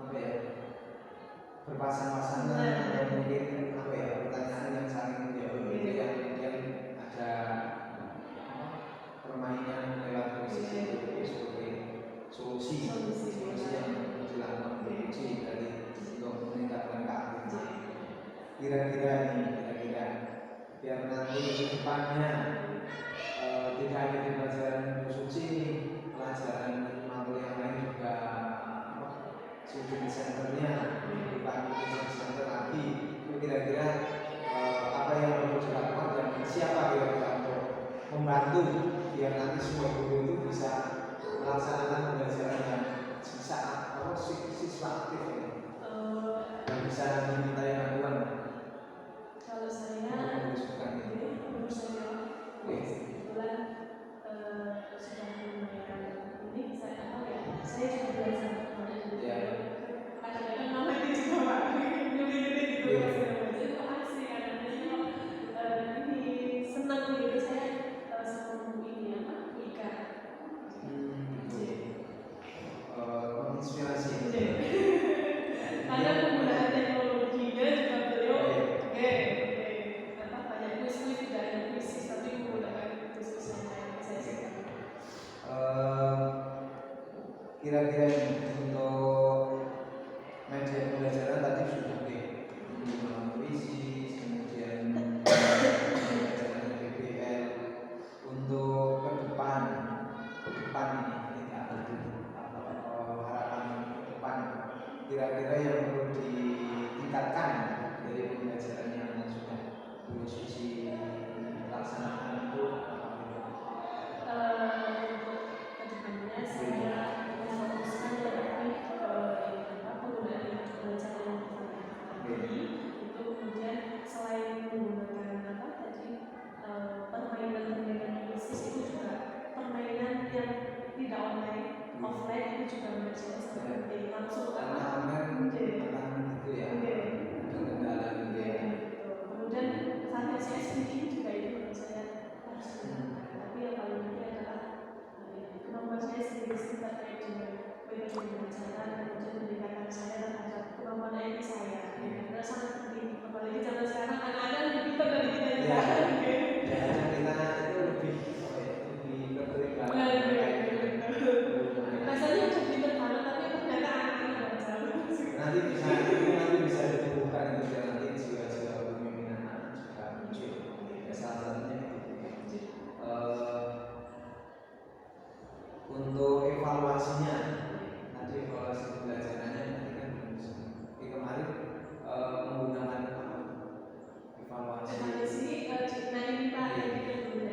apa ya, berpasang-pasangan atau mungkin apa ya, pertanyaan yang saling menjawab gitu, yang ada permainan lewat puisi itu seperti solusi yang dilakukan solusi dari untuk meningkatkan keaktifan. Kira-kira biar nanti ke depannya tidak hanya di pelajaran suci, pelajaran materi yang lain juga studi centernya bukan center lagi. Itu kira-kira apa yang perlu dilakukan dan siapa kira-kira untuk membantu biar nanti semua guru itu bisa melaksanakan pembelajaran yang bisa siswa aktif ini dan bisa dimintai bantuan. Kalau saya menurut saya kebetulan sudah menunaikan ini saya tahu ya, saya juga belajar kadang-kadang namanya juga Pak nyuri-nyuri gitu jadi asik kadang-kadang ini senang gitu saya sama ini Ika Menginspirasi karena penggunaan teknologinya juga beliau banyak kuis-kuis tidak hanya puisi tapi menggunakan kuis-kuis yang lain saya suka. Kira-kira untuk media pembelajaran tadi sudah puisi, kemudian pembelajaran BBL. Untuk ke depan ini tidak ada harapan ke depan. Kira-kira yang perlu ditingkatkan dari pembelajaran yang sudah Bu Susi laksanakan itu Untuk kedepannya saya memfokuskan lebih ke penggunaan belajar yang tadi itu kemudian selain menggunakan permainan puisi itu juga permainan yang tidak online offline itu juga menjadi sangat penting langsung karena online gitu ya, kendala gitu ya. Kemudian sampai saya speaking juga itu saya harus gunakan. Tapi yang paling penting adalah kemampuan saya sendiri terkait dengan metode pembelajaran dan kemudian pendekatan saya terhadap kemampuan IT saya. Karena sangat penting, apalagi zaman sekarang anak-anak lebih pintar dari kita juga. Kita itu lebih keterlibatan. Rasanya udah pintar banget tapi ternyata anak-anak nggak jauh. Nanti bisa ditemukan itu dan nanti jiwa-jiwa kepemimpinan anak juga muncul. Salah satunya itu. Untuk evaluasinya, nanti evaluasi pembelajarannya nanti kan kemarin menggunakan evaluasi. Nah ini Pak yang kita belum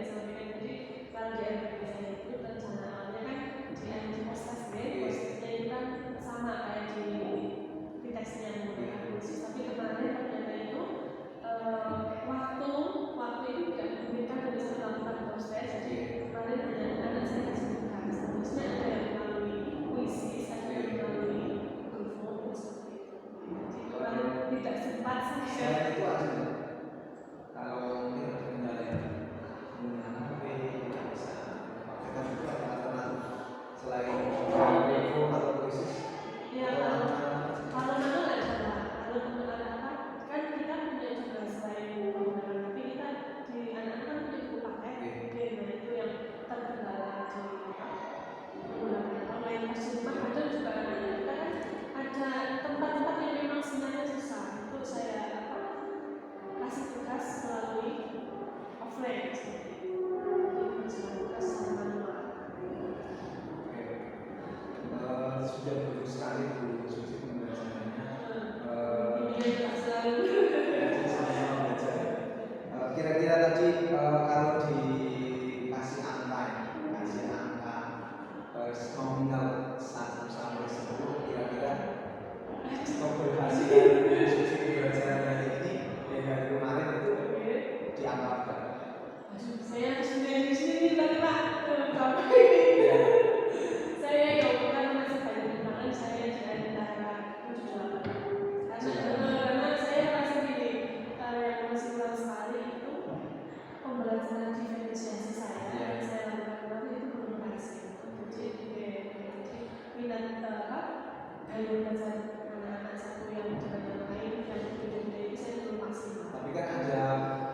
gaya belajar anak-anak satu yang dengan yang lain yang berbeda-beda itu saya belum maksimal. Tapi kan ada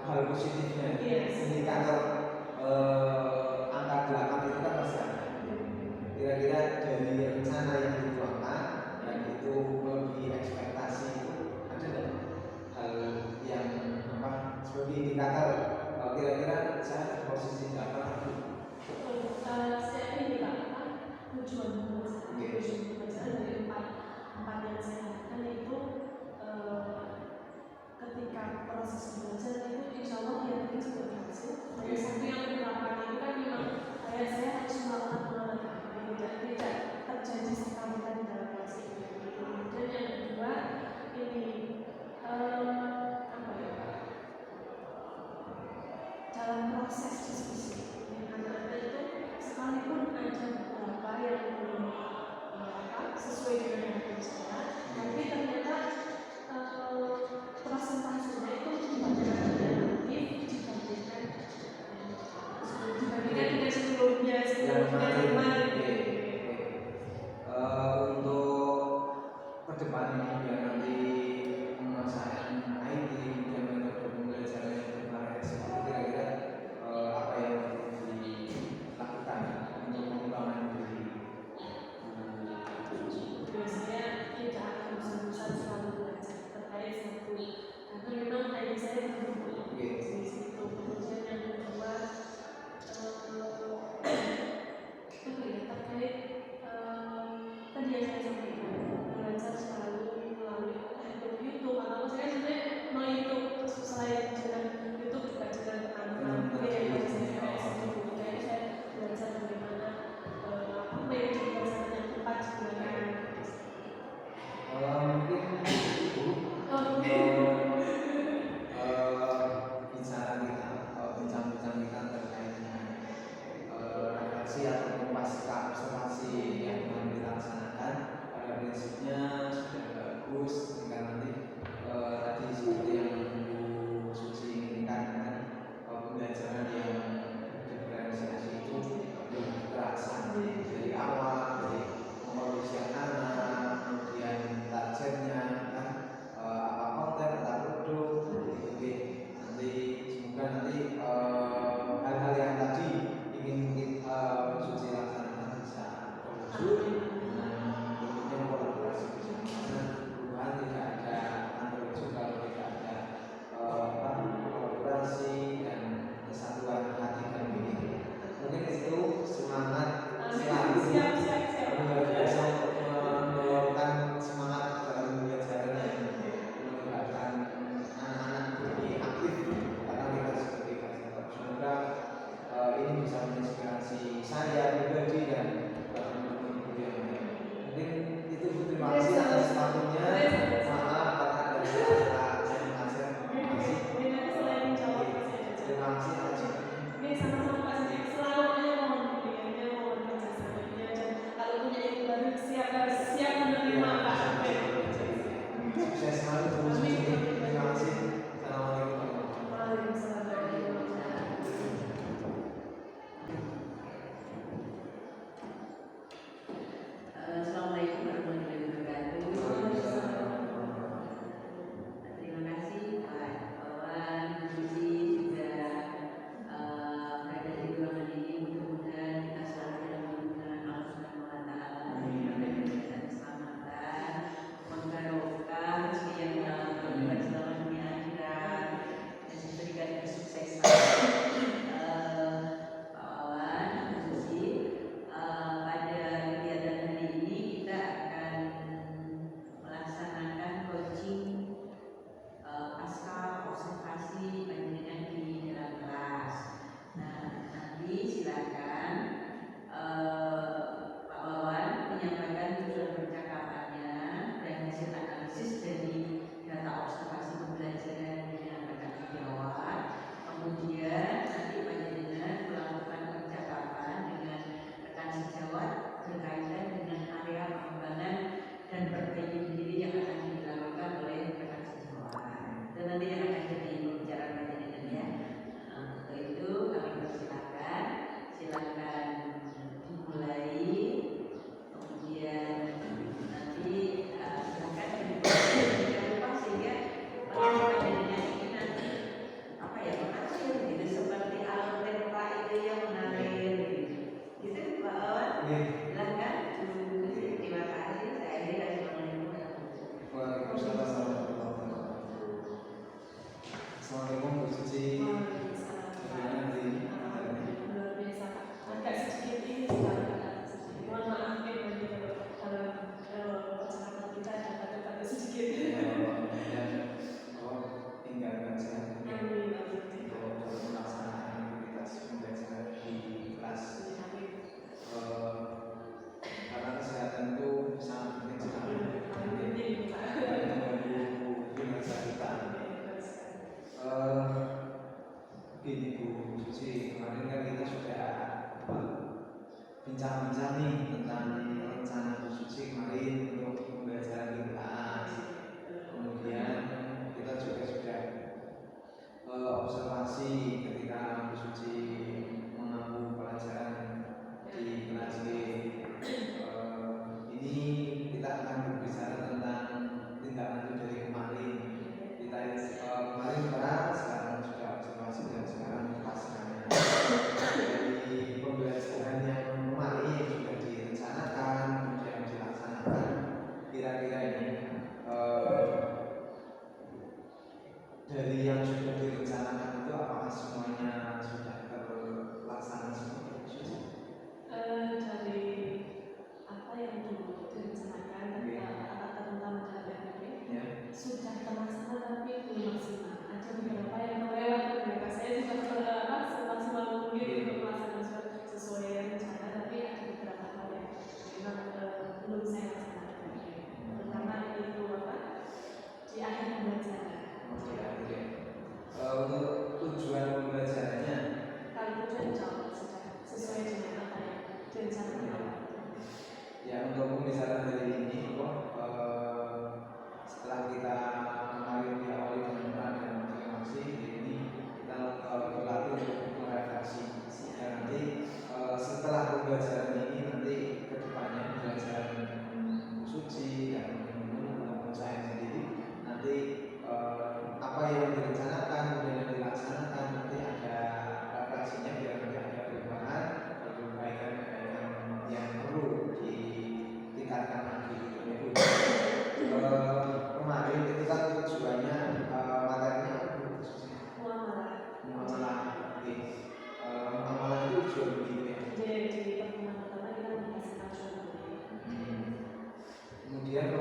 hal positifnya. Yes. Indikator angka 8 itu kan masih ada. Kira-kira dari rencana yang dituangkan dan itu lebih ekspektasi itu ada nggak hal yang apa sebagai indikator kira-kira saya ada posisi berapa lagi? Saya ini Pak, tujuan pembelajaran dari empat yang saya lakukan itu ketika proses belajar itu insya Allah yang itu juga berhasil. Dari satu yang ke-8 itu kan memang saya harus melakukan penelitian tidak terjadi serta-merta di dalam kelas itu. Kemudian yang kedua ini apa ya, dalam proses diskusi anak-anak itu sekalipun ada beberapa yang sesuai dengan yang saya, tapi ternyata presentasinya itu tidak relatif dibandingkan dengan sebelumnya.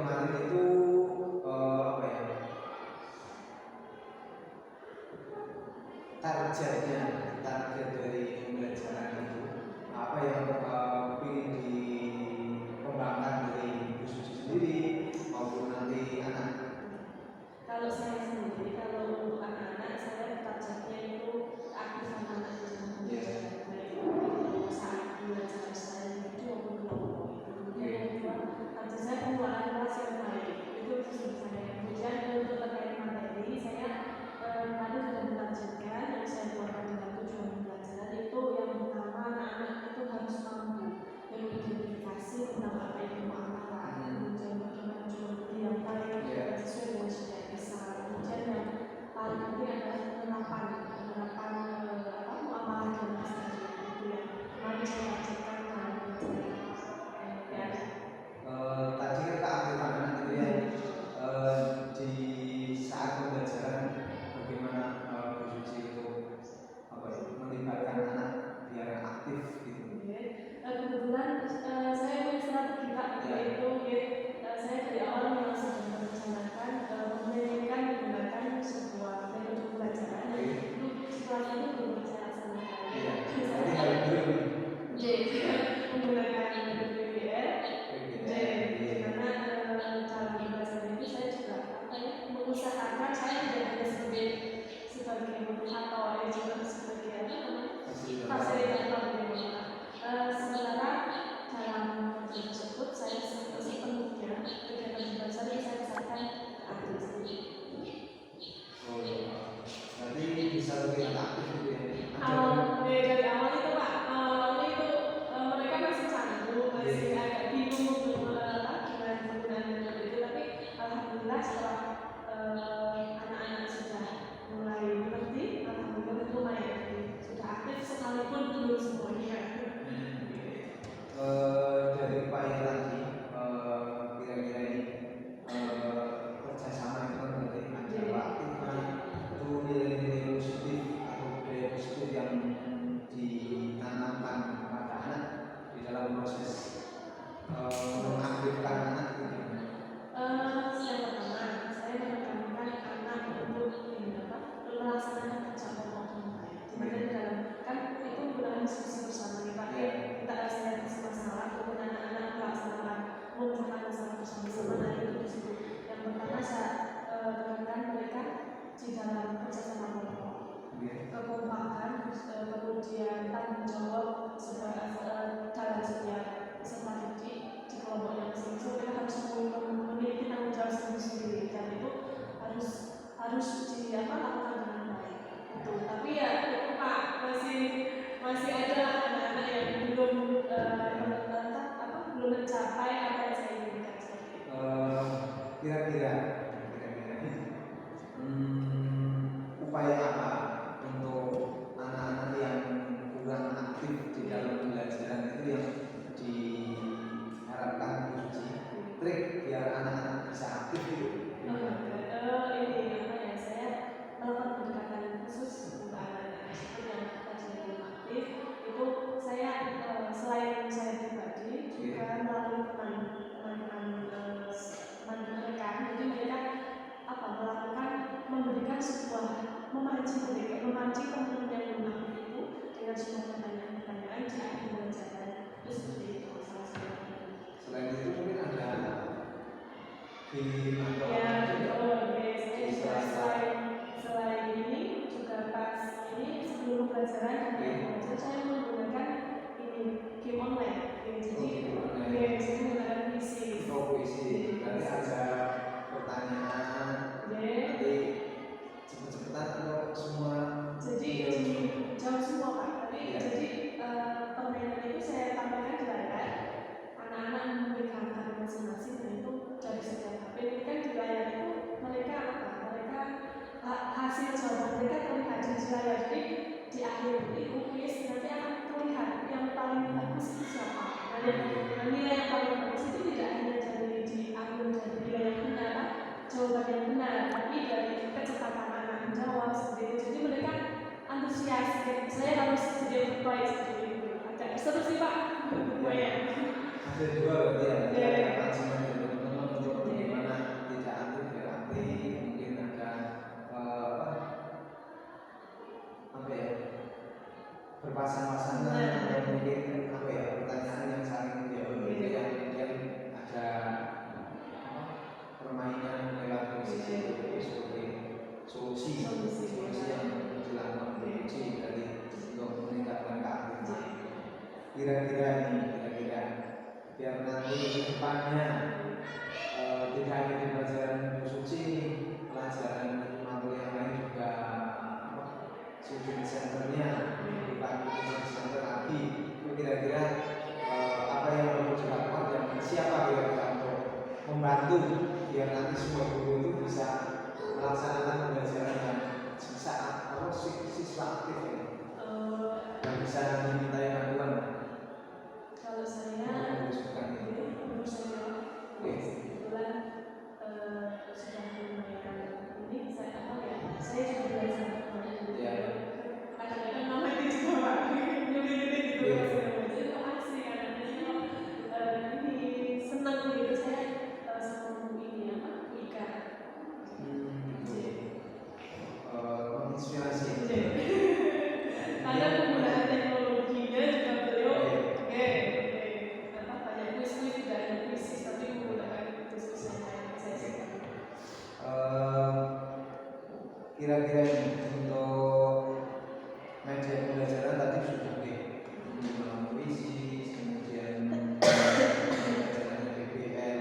kemarin itu apa ya? Target dari pembelajaran itu apa yang ingin dikembangkan dari Bu Suci sendiri maupun nanti anak. Kalau saya sendiri, kalau untuk anak-anak, saya targetnya itu keaktifan anak di dalam pembelajaran, baik itu saat belajar saya itu maupun kelompok itu. Kemudian yang kedua, target saya pengelolaan kelas yang baik, itu visi saya. Kemudian untuk terkait materi, saya tadi sudah menargetkan yang saya keluarkan dalam tujuan pembelajaran itu yang pertama anak-anak itu harus mampu mengidentifikasi tentang apa itu muamalah, kemudian bagaimana jual beli yang baik sesuai dengan syariat. Kemudian yang paling penting adalah penerapan muamalah dan bisnis itu yang mari saya lakukan ya. Tadi kan keaktifan anak gitu ya, di saat pembelajaran bagaimana Bu Suci itu apa ya, melibatkan anak biar aktif gitu. Kebetulan saya punya strategi Pak, yaitu saya dari awal memang sudah merencanakan memberikan menggunakan sebuah metode pembelajaran itu setelahnya itu belum saya laksanakan. Menggunakan metode PBL, karena dalam pembelajaran itu saya juga mengusahakan saya tidak hanya sebagai motivator, juga sebagai fasilitator. Sementara dalam metode tersebut saya sepenuhnya kegiatan pembelajaran yang saya rasakan aktif sendiri. Berarti bisa lebih aktif gitu ya. Dari awal itu Pak, awalnya itu mereka masih canggung, masih agak bingung gimana penggunaan metode itu, tapi alhamdulillah setelah anak-anak sudah mulai mengerti, alhamdulillah itu lumayan sudah aktif sekalipun belum semuanya. Dari upaya tadi kira-kira ini kerjasama itu kan berarti ada keaktifan itu nilai-nilai positif atau budaya positif yang ditanamkan kepada anak di dalam proses mengaktifkan anak itu. Yang pertama, saya menekankan anak untuk melaksanakan kerja kelompok dengan baik. Dimana di dalam kan itu menggunakan diskusi bersama nih Pak. Kita harus identifikasi masalah, kemudian anak-anak melaksanakan memecahkan masalah bersama-sama. Nah itu di situ. Yang pertama saya tekankan mereka di dalam kerja sama kelompok, kekompakan, kemudian tanggung jawab dalam setiap peserta didik di kelompoknya masing-masing. Mereka harus memiliki tanggung jawab sendiri-sendiri dan itu harus dilakukan dengan baik. Itu. Tapi ya itu Pak masih ada anak-anak yang belum mencapai apa yang saya inginkan. Kira-kira upaya apa untuk anak-anak yang kurang aktif di dalam pembelajaran itu yang diharapkan Bu Suci, trik biar anak-anak bisa aktif itu? Saya melakukan pendekatan khusus untuk anak-anak seperti yang tadi belum aktif. Itu saya selain saya pribadi juga melalui teman-teman rekan, jadi mereka melakukan memberikan sebuah memancing teman-teman yang belum aktif itu dengan sebuah pertanyaan-pertanyaan di akhir pembelajaran. Itu seperti itu salah satunya. Selain itu mungkin ada game atau selain ini juga pas ini sebelum pembelajaran saya menggunakan ini game online. Jadi menggunakan puisi. Berarti ada pertanyaan. Nanti cepet-cepetan atau semua? Jadi jawab semua Pak. Jadi permainan itu saya tampilkan di layar. Anak-anak memberikan gambar masing-masing dan itu dari setiap HP. Ini kan di layar itu mereka hasil jawaban mereka terlihat di layar. Jadi di akhir itu kuis nanti akan terlihat yang paling bagus itu siapa. Dan nilai yang paling bagus itu tidak hanya dari diambil dari nilai yang benar, jawaban yang benar, tapi dari kecepatan anak menjawab seperti itu. Jadi mereka antusias. Saya harus jadi baik seperti itu. Agak seru sih Pak. Ada dua berarti ya. Teman-teman untuk tidak hanya di pelajaran buku suci, pelajaran materi yang lain juga student centernya, bukan student center lagi. Itu kira-kira apa yang perlu dilakukan dan siapa kira-kira untuk membantu biar nanti semua guru itu bisa melaksanakan pembelajaran yang bisa siswa aktif ya. Yang bisa dimintai bantuan. Kalau saya, menurut saya, kebetulan sudah lumayan ini saya apa ya? Saya juga belajar banyak juga. Kadang-kadang namanya juga Pak, gini-gini gitu. Jadi kok asik kadang-kadang ini senang gitu saya sama Bu ini apa? Bu Ika. Menginspirasi. Karena penggunaan teknologinya juga beliau banyak kuis-kuis, tidak ada kuis tapi menggunakan kuis-kuis yang lain saya suka. Kira-kira untuk media pembelajaran tadi sudah melalui puisi, kemudian pembelajaran PBL.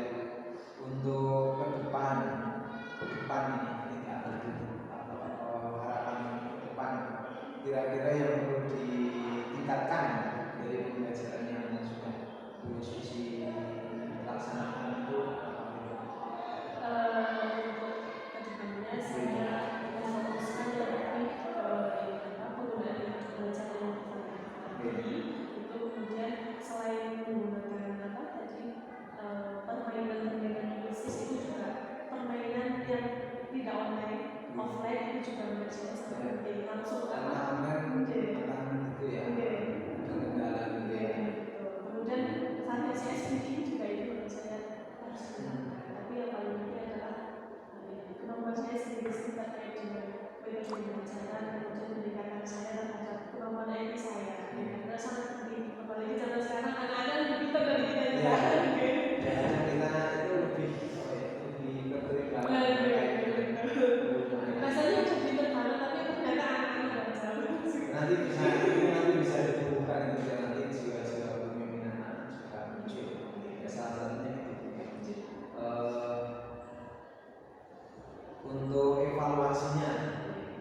Untuk ke depan ini tidak ada harapan ke depan. Kira-kira yang perlu ditingkatkan dari pembelajaran yang sudah Bu Susi laksanakan itu Untuk kedepannya saya memutuskan lebih penggunaan pembelajaran yang tadi itu kemudian selain menggunakan apa tadi permainan bisnis itu juga permainan yang tidak online offline itu juga menurut saya sangat penting langsung itu ya kendala gitu ya. Kemudian sampai CSBD juga itu menurut saya harus dilakukan. Tapi yang paling penting adalah kemampuan saya sendiri terkait dengan metode pembelajaran, kemudian pendekatan saya terhadap kemampuan IT saya. Karena sangat penting, apalagi zaman sekarang anak-anak lebih pintar dari kita juga. Kita itu lebih berterima. Rasanya udah pintar banget, tapi ternyata anak-anak nggak jauh. Nanti bisa dibuka itu dan nanti jiwa-jiwa kepemimpinan anak juga muncul. Ya, salah satunya itu. Untuk evaluasinya,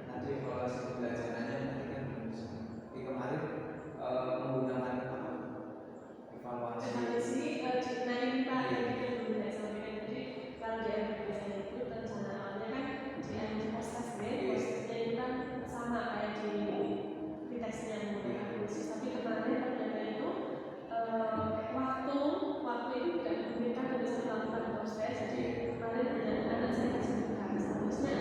nanti evaluasi pembelajarannya nanti kan belum bisa. Kemarin menggunakan apa? Evaluasi. Nah ini Pak, yang kita belum saya sampaikan tadi, kalau di MPB saya itu rencana awalnya kan di postasnya itu kan sama kayak di teksnya yang menggunakan khusus, tapi kemarin ternyata itu waktu itu tidak memungkinkan untuk bisa melakukan proses, jadi kemarin anak saya kasih buka, seharusnya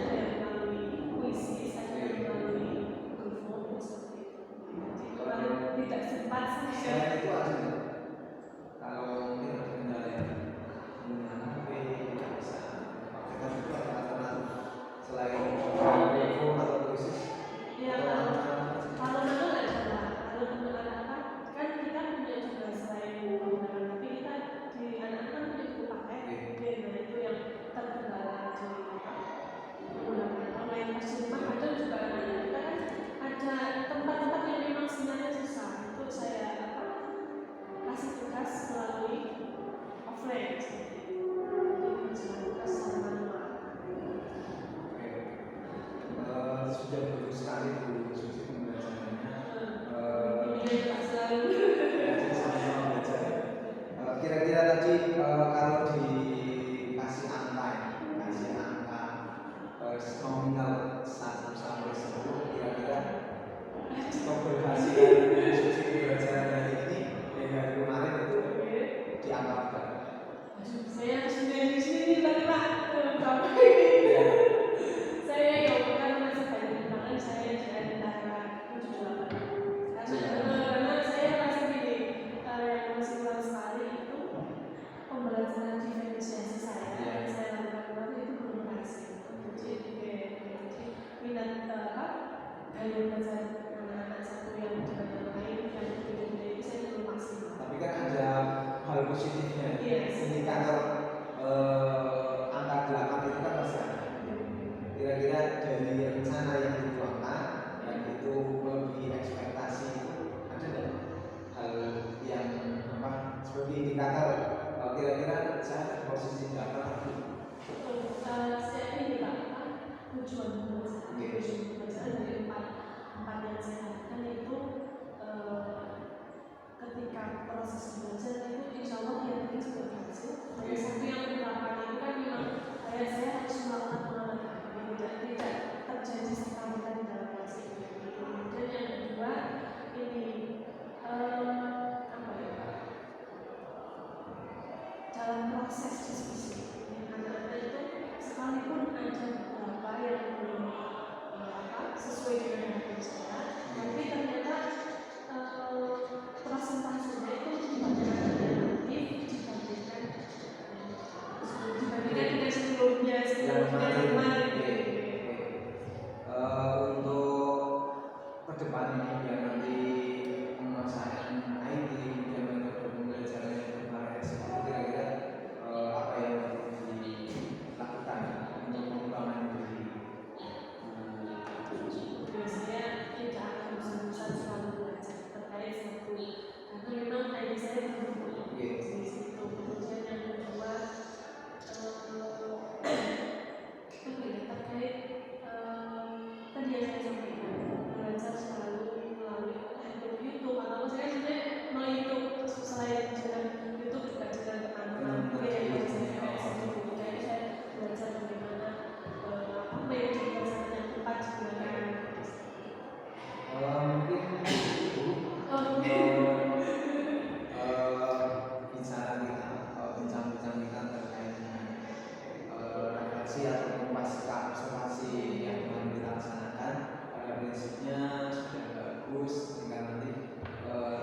observasi ataupun pasca observasi yang kemarin kita laksanakan, pada prinsipnya sudah bagus. Tinggal nanti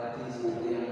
tadi seperti yang